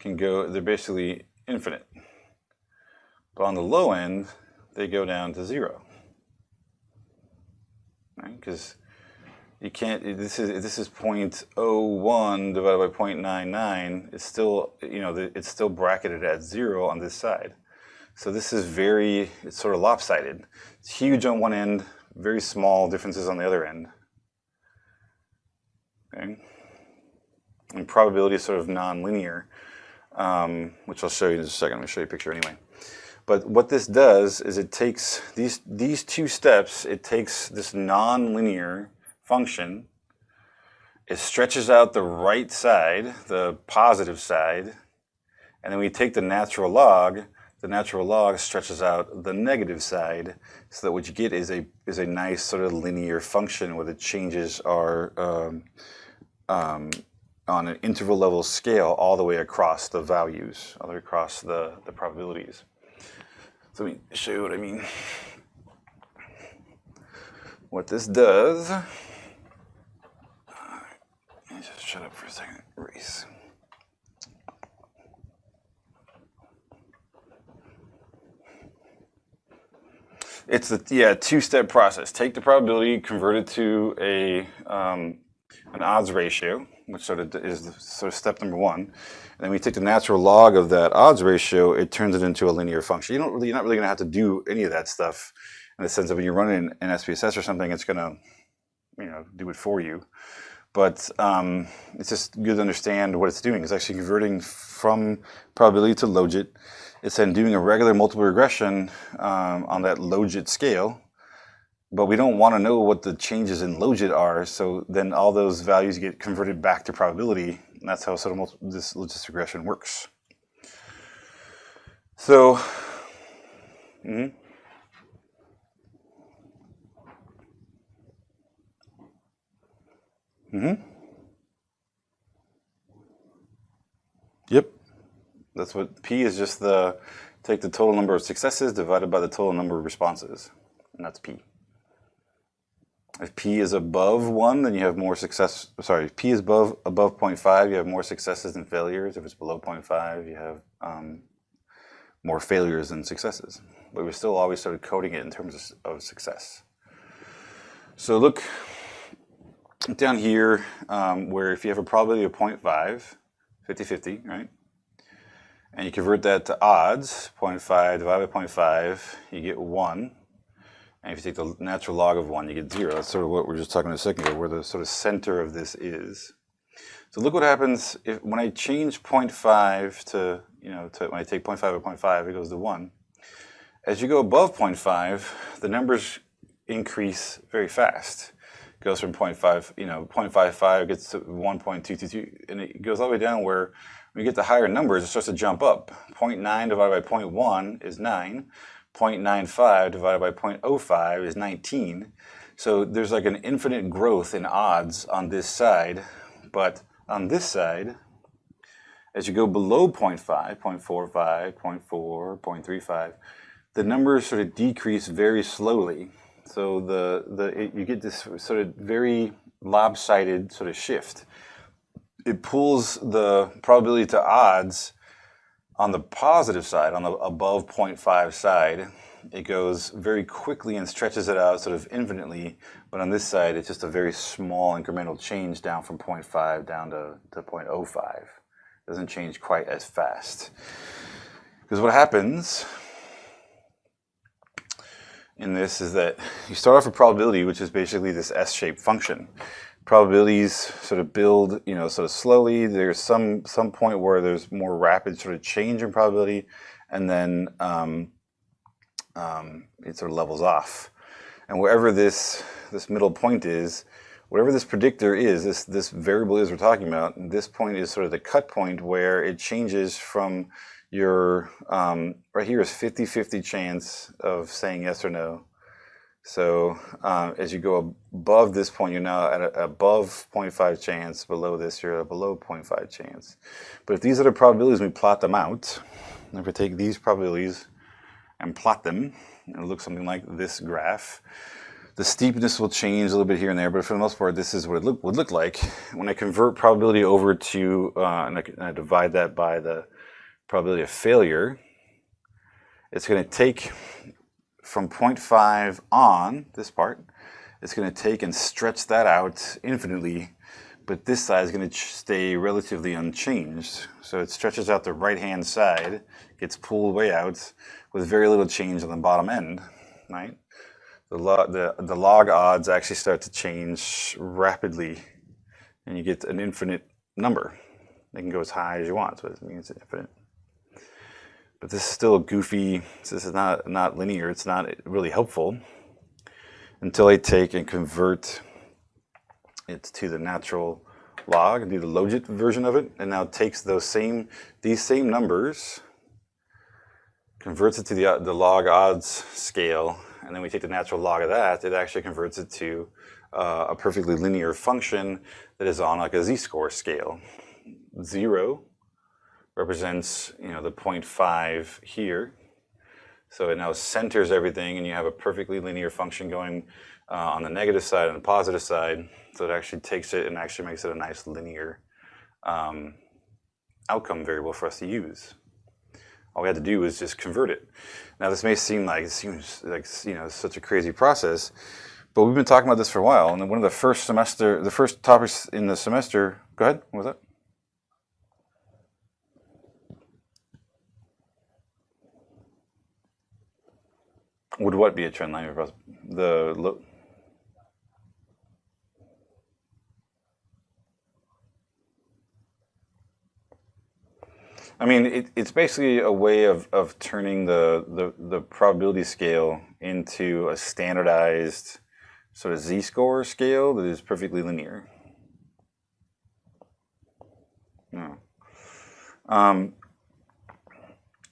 they're basically infinite. But on the low end, they go down to 0. Right? Because you can't. This is 0.01 divided by 0.99. It's still, it's still bracketed at 0 on this side. So this is it's sort of lopsided. It's huge on one end, very small differences on the other end. Okay. And probability is sort of non-linear, which I'll show you in just a second. I'm going to show you a picture anyway. But what this does is it takes these two steps, it takes this non-linear function, it stretches out the right side, the positive side, and then we take the natural log stretches out the negative side, so that what you get is a nice sort of linear function where the changes are on an interval level scale all the way across the values, all the way across the probabilities. So let me show you what I mean. What this does, let me just shut up for a second, Reese. It's a two-step process. Take the probability, convert it to an odds ratio, which sort of is step number 1. And then we take the natural log of that odds ratio, it turns it into a linear function. You're not really going to have to do any of that stuff in the sense of when you're running an SPSS or something, it's going to do it for you. But it's just good to understand what it's doing. It's actually converting from probability to logit. It's then doing a regular multiple regression on that logit scale. But we don't want to know what the changes in logit are, so then all those values get converted back to probability, and that's how sort of this logistic regression works. So, Yep, that's what P is, just take the total number of successes divided by the total number of responses, and that's P. If P is above 1, then you have more success. Sorry, if P is above 0.5, you have more successes than failures. If it's below 0.5, you have more failures than successes. But we're still always sort of coding it in terms of success. So look down here where if you have a probability of 0.5, 50-50, right? And you convert that to odds, 0.5 divided by 0.5, you get 1. And if you take the natural log of 1, you get 0. That's sort of what we were just talking about a second ago, where the sort of center of this is. So look what happens when I change 0.5 to, when I take 0.5 or 0.5, it goes to 1. As you go above 0.5, the numbers increase very fast. It goes from 0.5, 0.55 gets to 1.222, and it goes all the way down where when you get to higher numbers, it starts to jump up. 0.9 divided by 0.1 is 9. 0.95 divided by 0.05 is 19. So there's like an infinite growth in odds on this side. But on this side, as you go below 0.5, 0.45, 0.4, 0.35, the numbers sort of decrease very slowly. So you get this sort of very lopsided sort of shift. It pulls the probability to odds on the positive side, on the above 0.5 side. It goes very quickly and stretches it out sort of infinitely. But on this side, it's just a very small incremental change down from 0.5 down to 0.05. It doesn't change quite as fast. Because what happens in this is that you start off with probability, which is basically this S-shaped function. Probabilities sort of build, sort of slowly. There's some point where there's more rapid sort of change in probability, and then it sort of levels off. And wherever this middle point is, whatever this predictor is, this variable is we're talking about, this point is sort of the cut point where it changes from your, right here is 50-50 chance of saying yes or no. So as you go above this point, you're now at above 0.5 chance. Below this, you're at a below 0.5 chance. But if these are the probabilities, we plot them out. And if we take these probabilities and plot them, it'll look something like this graph. The steepness will change a little bit here and there, but for the most part, this is what it would look like. When I convert probability over to, and I divide that by the probability of failure, it's going to take from 0.5 on, this part, it's going to take and stretch that out infinitely, but this side is going to stay relatively unchanged. So it stretches out the right-hand side, gets pulled way out with very little change on the bottom end, right? The log odds actually start to change rapidly, and you get an infinite number. They can go as high as you want, so it means it's infinite. But this is still goofy. This is not linear. It's not really helpful until I take and convert it to the natural log and do the Logit version of it, and now takes these same numbers, converts it to the log odds scale, and then we take the natural log of that. It actually converts it to a perfectly linear function that is on like a z-score scale. 0 represents, the 0.5 here. So it now centers everything, and you have a perfectly linear function going on the negative side and the positive side. So it actually takes it and actually makes it a nice linear outcome variable for us to use. All we had to do was just convert it. Now this may seem like such a crazy process, but we've been talking about this for a while. And one of the first topics in the semester. Go ahead. What was that? Would what be a trend line? I mean, it's basically a way of turning the probability scale into a standardized sort of z-score scale that is perfectly linear. No.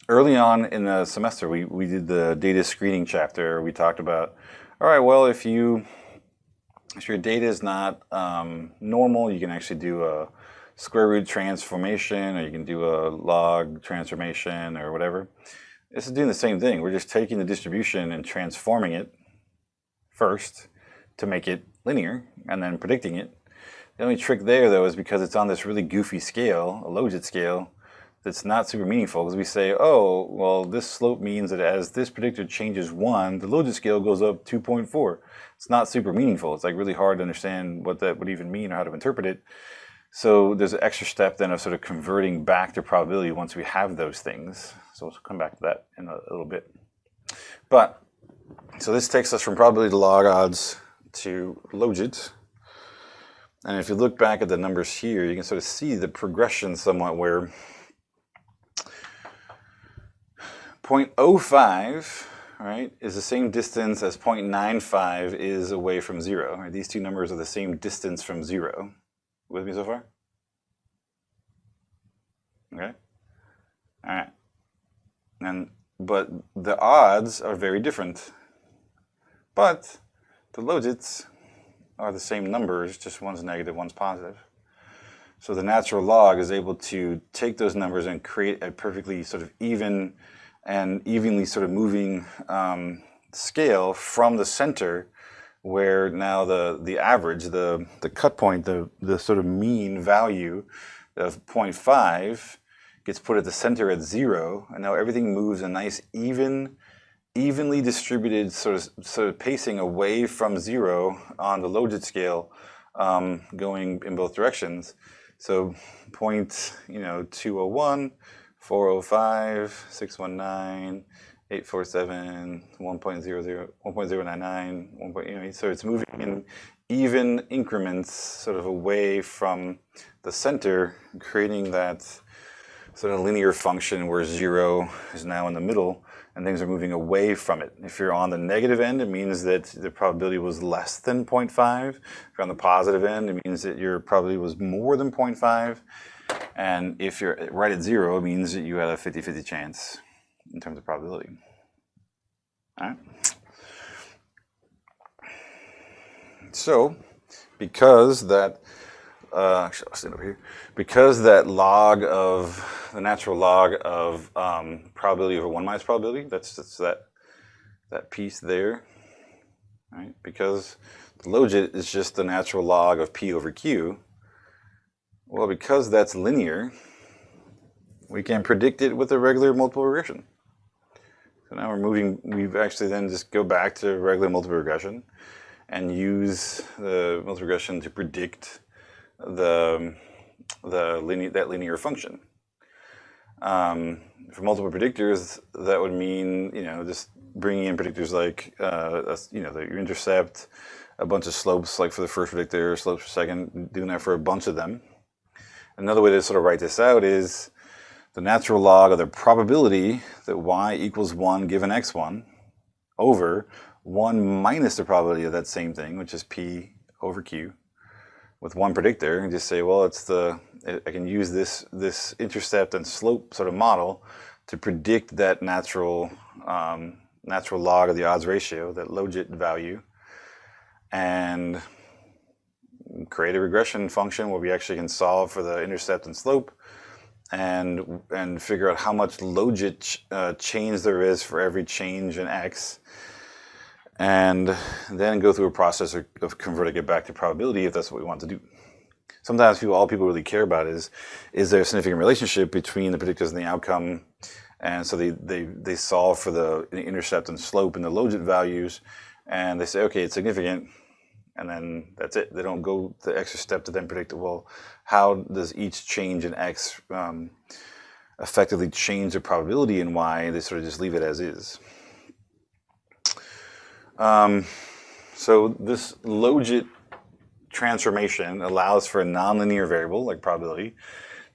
Early on in the semester, we did the data screening chapter. We talked about, all right, well, if your data is not normal, you can actually do a square root transformation, or you can do a log transformation or whatever. This is doing the same thing. We're just taking the distribution and transforming it first to make it linear and then predicting it. The only trick there, though, is because it's on this really goofy scale, a Logit scale, that's not super meaningful, because we say, oh, well, this slope means that as this predictor changes 1, the Logit scale goes up 2.4. It's not super meaningful. It's like really hard to understand what that would even mean or how to interpret it. So there's an extra step then of sort of converting back to probability once we have those things. So we'll come back to that in a little bit. But, so this takes us from probability to log odds to Logit. And if you look back at the numbers here, you can sort of see the progression somewhat where 0.05, right, is the same distance as 0.95 is away from 0. Right? These two numbers are the same distance from 0. With me so far? Okay. All right. But the odds are very different. But the Logits are the same numbers, just one's negative, one's positive. So the natural log is able to take those numbers and create a perfectly sort of even and evenly sort of moving scale from the center, where now the average, the cut point, the sort of mean value of 0.5 gets put at the center at 0, and now everything moves a nice evenly distributed sort of pacing away from 0 on the Logit scale, going in both directions. So 201, 405, 619. 847, 1.00, 1.099, so it's moving in even increments sort of away from the center, creating that sort of linear function where 0 is now in the middle and things are moving away from it. If you're on the negative end, it means that the probability was less than 0.5. If you're on the positive end, it means that your probability was more than 0.5. And if you're right at 0, it means that you had a 50-50 chance in terms of probability. All right. So, because that, actually I'll stand over here. Because that log of, the natural log of probability over 1 minus probability, that's that piece there, right? Because the Logit is just the natural log of P over Q. Well, because that's linear, we can predict it with a regular multiple regression. So now we've actually then just go back to regular multiple regression and use the multiple regression to predict that linear function. For multiple predictors, that would mean, just bringing in predictors like, your intercept, a bunch of slopes, like for the first predictor, slopes for second, doing that for a bunch of them. Another way to sort of write this out is the natural log of the probability that y equals 1 given x1 over 1 minus the probability of that same thing, which is p over q, with one predictor, and just say, well, I can use this intercept and slope sort of model to predict that natural log of the odds ratio, that Logit value, and create a regression function where we actually can solve for the intercept and slope, and figure out how much Logit change there is for every change in x, and then go through a process of converting it back to probability if that's what we want to do. Sometimes all people really care about is there a significant relationship between the predictors and the outcome, and so they solve for the intercept and slope and the Logit values, and they say, okay, it's significant, and then that's it. They don't go the extra step to then predict, well, how does each change in x effectively change the probability in y? They sort of just leave it as is. So this Logit transformation allows for a nonlinear variable like probability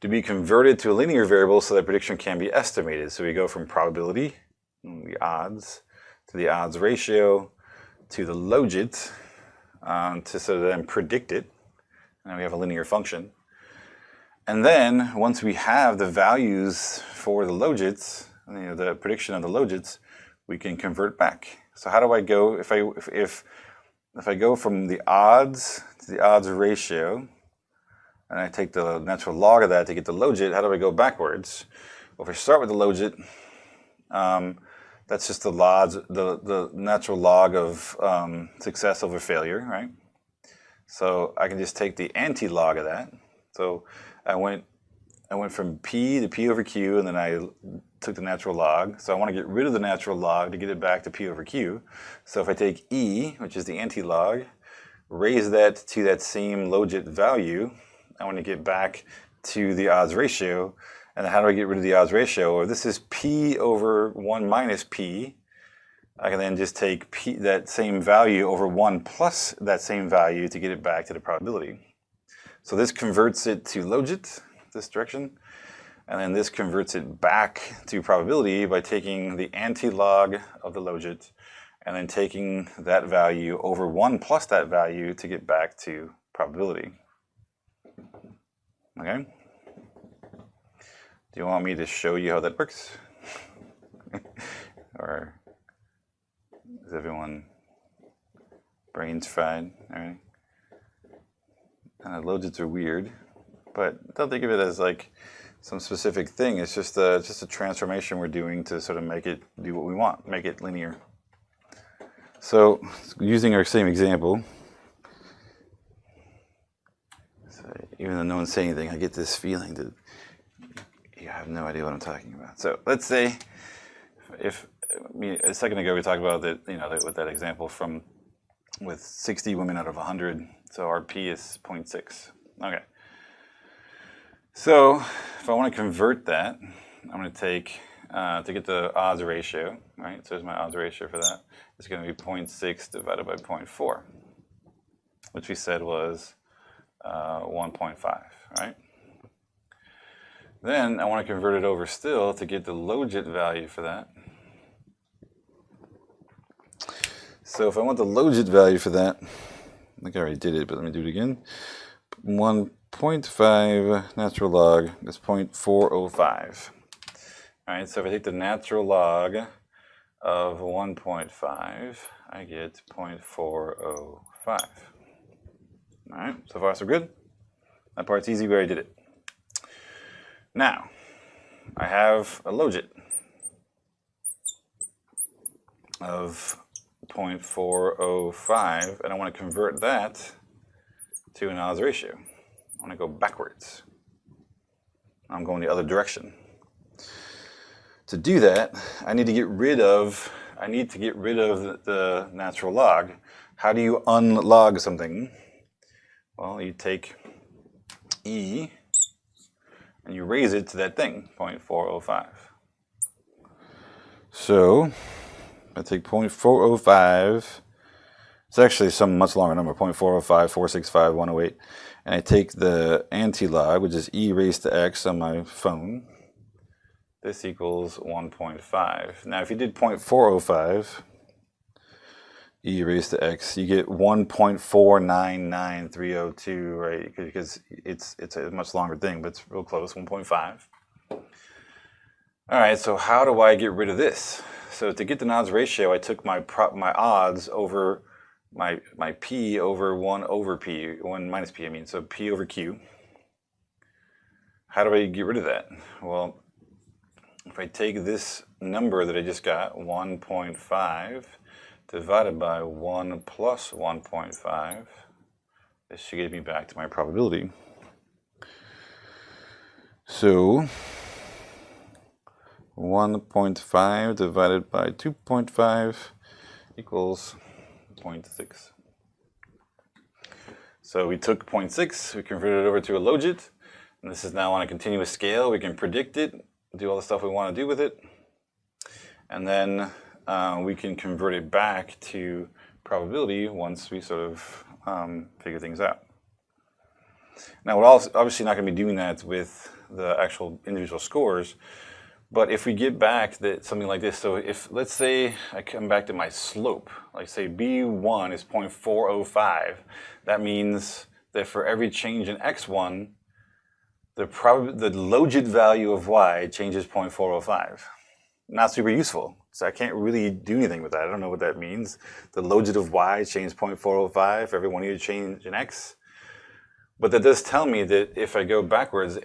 to be converted to a linear variable so that prediction can be estimated. So we go from probability, the odds, to the odds ratio, to the logit, to so then predict it. And we have a linear function. And then once we have the values for the logits, the prediction of the logits, we can convert back. So how do I go if I go from the odds to the odds ratio, and I take the natural log of that to get the logit, how do I go backwards? Well, if I start with the logit, that's just the natural log of success over failure, right? So I can just take the anti-log of that. So I went from P to P over Q, and then I took the natural log. So I want to get rid of the natural log to get it back to P over Q. So if I take E, which is the anti-log, raise that to that same logit value, I want to get back to the odds ratio. And how do I get rid of the odds ratio? Or this is P over 1 minus P. I can then just take P, that same value over 1 plus that same value to get it back to the probability. So this converts it to logit, this direction. And then this converts it back to probability by taking the anti-log of the logit and then taking that value over 1 plus that value to get back to probability. Okay? Do you want me to show you how that works? Or is everyone brains fried? All right. Logits are weird, but don't think of it as like some specific thing. It's just a transformation we're doing to sort of make it do what we want, make it linear. So using our same example, so even though no one's saying anything, I get this feeling that you have no idea what I'm talking about. So let's say if a second ago we talked about that, with that example with 60 women out of 100, so our P is 0.6. Okay. So if I want to convert that, I'm going to take, to get the odds ratio, right? So here's my odds ratio for that. It's going to be 0.6 divided by 0.4, which we said was 1.5, right? Then I want to convert it over still to get the logit value for that. So if I want the logit value for that, I think I already did it, but let me do it again. 1.5 natural log is 0.405. All right, so if I take the natural log of 1.5, I get 0.405. All right, so far so good. That part's easy, we already did it. Now, I have a logit of 0.405, and I want to convert that to an odds ratio. I want to go backwards. I'm going the other direction. To do that, I need to get rid of the natural log. How do you unlog something? Well, you take E and you raise it to that thing, 0.405. So I take 0.405. It's actually some much longer number, 0.405, 465, 108. And I take the anti-log, which is E raised to X on my phone. This equals 1.5. Now, if you did 0.405, E raised to X, you get 1.499302, right? Because it's a much longer thing, but it's real close, 1.5. All right, so how do I get rid of this? So to get the odds ratio, I took my odds over my P over 1 over P, 1 minus P, I mean, so P over Q. How do I get rid of that? Well, if I take this number that I just got, 1.5, divided by 1 plus 1.5, this should get me back to my probability. So 1.5 divided by 2.5 equals 0.6. So we took 0.6, we converted it over to a logit, and this is now on a continuous scale. We can predict it, do all the stuff we want to do with it, and then we can convert it back to probability once we sort of figure things out. Now, we're obviously not going to be doing that with the actual individual scores. But if we get back that something like this, so if, let's say I come back to my slope, like say B1 is 0.405, that means that for every change in X1, the Logit value of Y changes 0.405. Not super useful. So I can't really do anything with that. I don't know what that means. The Logit of Y changes 0.405 for every 1 unit change in X. But that does tell me that if I go backwards,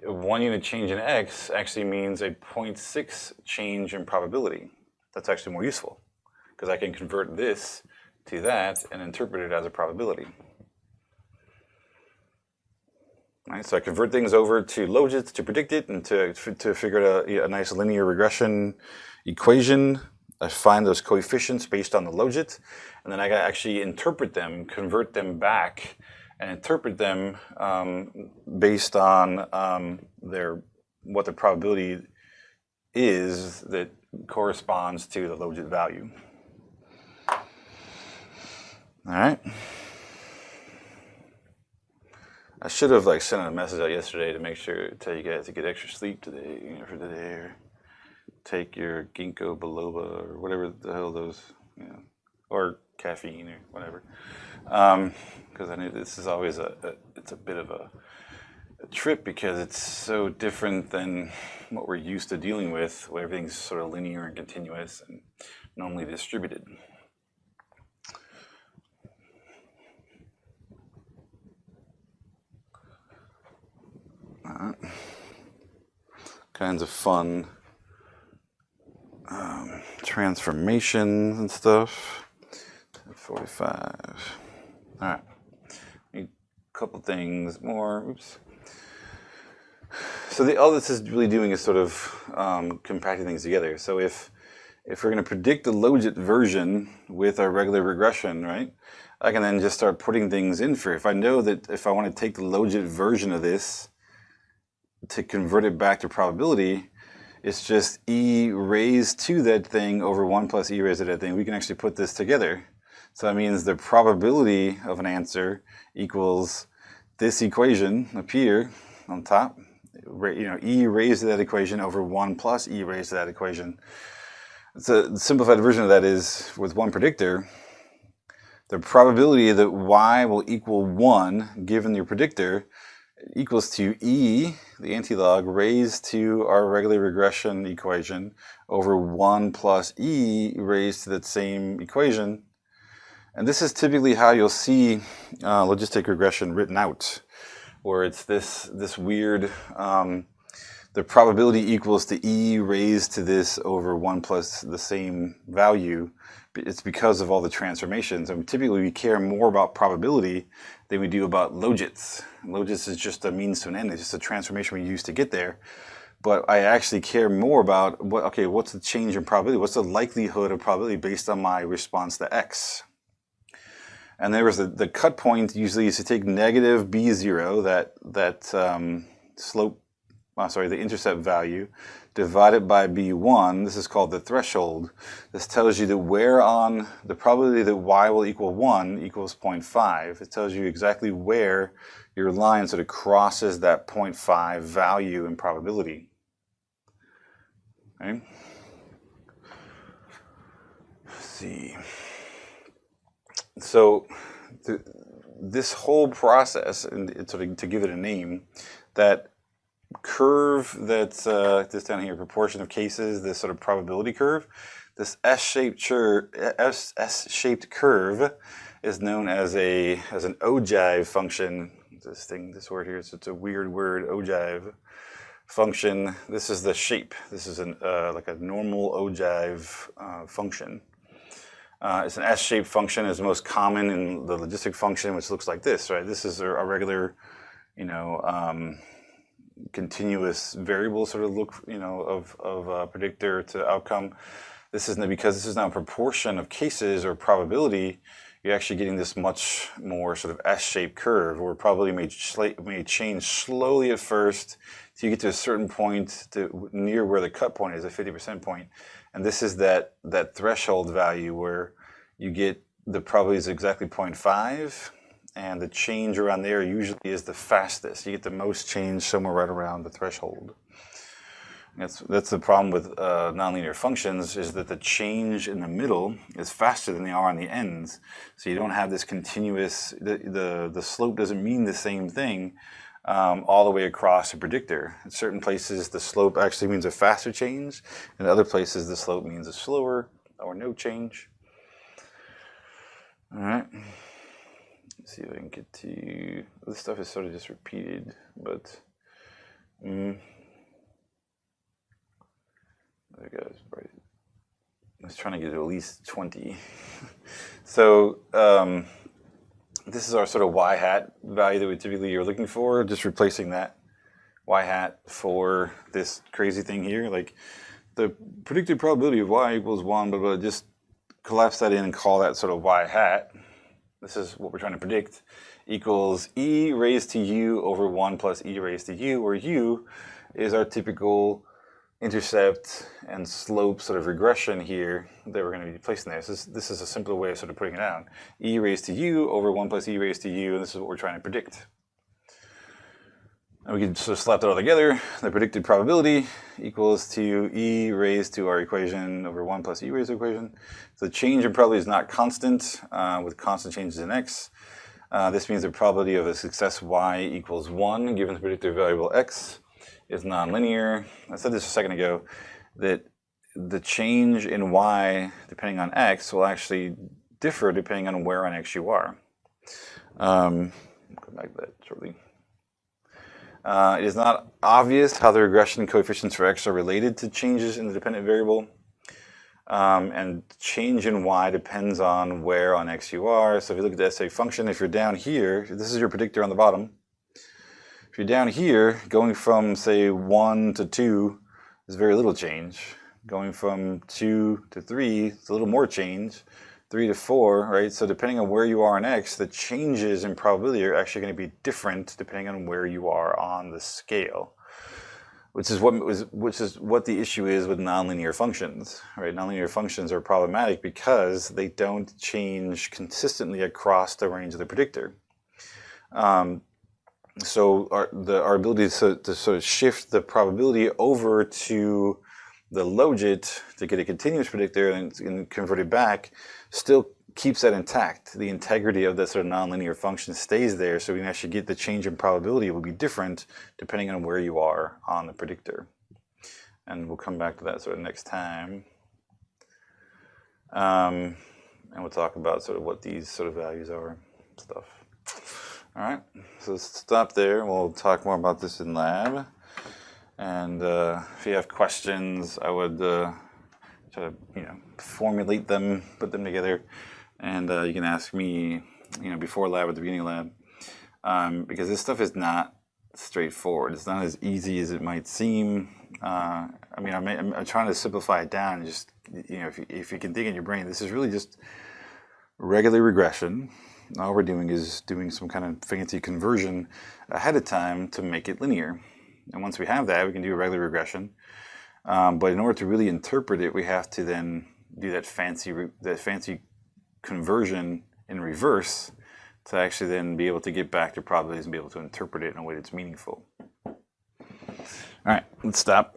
1 unit change in X actually means a 0.6 change in probability. That's actually more useful because I can convert this to that and interpret it as a probability. Right, so I convert things over to Logit to predict it and to figure out a nice linear regression equation. I find those coefficients based on the Logit, and then I gotta actually interpret them, convert them back, and interpret them based on what the probability is that corresponds to the Logit value. All right. I should have sent a message out yesterday to make sure tell you guys to get extra sleep today, for today, or take your ginkgo biloba or whatever the hell those, or caffeine or whatever. Because I knew this is always it's a bit of a trip because it's so different than what we're used to dealing with, where everything's sort of linear and continuous and normally distributed. Kinds of fun transformations and stuff. 45. All right. A couple things more. Oops. So all this is really doing is sort of compacting things together. So if we're going to predict the Logit version with our regular regression, right, I can then just start putting things in for it. If I know that if I want to take the Logit version of this to convert it back to probability, it's just e raised to that thing over 1 plus e raised to that thing. We can actually put this together. So that means the probability of an answer equals this equation up here on top, e raised to that equation over 1 plus e raised to that equation. So the simplified version of that is, with one predictor, the probability that y will equal 1 given your predictor equals to e, the antilog, raised to our regular regression equation over 1 plus e raised to that same equation. And this is typically how you'll see logistic regression written out, where it's this weird, the probability equals to e raised to this over 1 plus the same value. It's because of all the transformations. And typically we care more about probability than we do about logits. Logits is just a means to an end. It's just a transformation we use to get there. But I actually care more about, what's the change in probability? What's the likelihood of probability based on my response to x? And there was the cut point usually is to take negative b0, the intercept value, divided by b1. This is called the threshold. This tells you that where on the probability that y will equal 1 equals 0.5. It tells you exactly where your line sort of crosses that 0.5 value in probability. Okay? Let's see. So this whole process, and sort of to give it a name, that curve that's this down here, proportion of cases, this sort of probability curve, this S-shaped curve is known as an ogive function. This word here, it's a weird word, ogive function. This is the shape. This is like a normal ogive function. It's an S-shaped function. It's most common in the logistic function, which looks like this, right? This is a regular, continuous variable sort of look, of predictor to outcome. Because this is now a proportion of cases or probability, you're actually getting this much more sort of S-shaped curve, where probability may change slowly at first till you get to a certain point near where the cut point is, a 50% point. And this is that threshold value where you get the probability is exactly 0.5, and the change around there usually is the fastest. You get the most change somewhere right around the threshold. That's the problem with nonlinear functions, is that the change in the middle is faster than they are on the ends. So you don't have this continuous, the slope doesn't mean the same thing all the way across a predictor. In certain places, the slope actually means a faster change. In other places, the slope means a slower or no change. All right. Let's see if I can get to, this stuff is sort of just repeated, but I was trying to get to at least 20. So this is our sort of y hat value that we typically are looking for, just replacing that y hat for this crazy thing here. Like the predicted probability of y equals 1, but just collapse that in and call that sort of y hat. This is what we're trying to predict, equals e raised to u over 1 plus e raised to u, where u is our typical intercept and slope sort of regression here that we're going to be placing there. So this is a simpler way of sort of putting it out. E raised to u over 1 plus e raised to u, and this is what we're trying to predict. And we can sort of slap that all together. The predicted probability equals to e raised to our equation over 1 plus e raised to equation. So the change in probability is not constant with constant changes in x. This means the probability of a success y equals 1 given the predicted variable x is nonlinear. I said this a second ago, that the change in y depending on x will actually differ depending on where on x you are. I'll come back to that shortly. It is not obvious how the regression coefficients for x are related to changes in the dependent variable. And change in y depends on where on x you are. So if you look at the SA function, if you're down here, this is your predictor on the bottom. If you're down here, going from, say, 1 to 2 is very little change. Going from 2 to 3 is a little more change. 3 to 4, right? So depending on where you are in x, the changes in probability are actually going to be different depending on where you are on the scale, which is what the issue is with nonlinear functions, right? Nonlinear functions are problematic because they don't change consistently across the range of the predictor. So our ability to sort of shift the probability over to the logit to get a continuous predictor and convert it back still keeps that intact. The integrity of that sort of nonlinear function stays there, so we can actually get the change in probability will be different depending on where you are on the predictor. And we'll come back to that sort of next time. And we'll talk about sort of what these sort of values are, stuff. All right, so let's stop there. We'll talk more about this in lab. And if you have questions, I would try to formulate them, put them together, and you can ask me before lab, at the beginning of lab, because this stuff is not straightforward. It's not as easy as it might seem. I'm trying to simplify it down. Just if you can think in your brain, this is really just regular regression. All we're doing is doing some kind of fancy conversion ahead of time to make it linear. And once we have that, we can do a regular regression. But in order to really interpret it, we have to then do that fancy conversion in reverse to actually then be able to get back to probabilities and be able to interpret it in a way that's meaningful. All right, let's stop.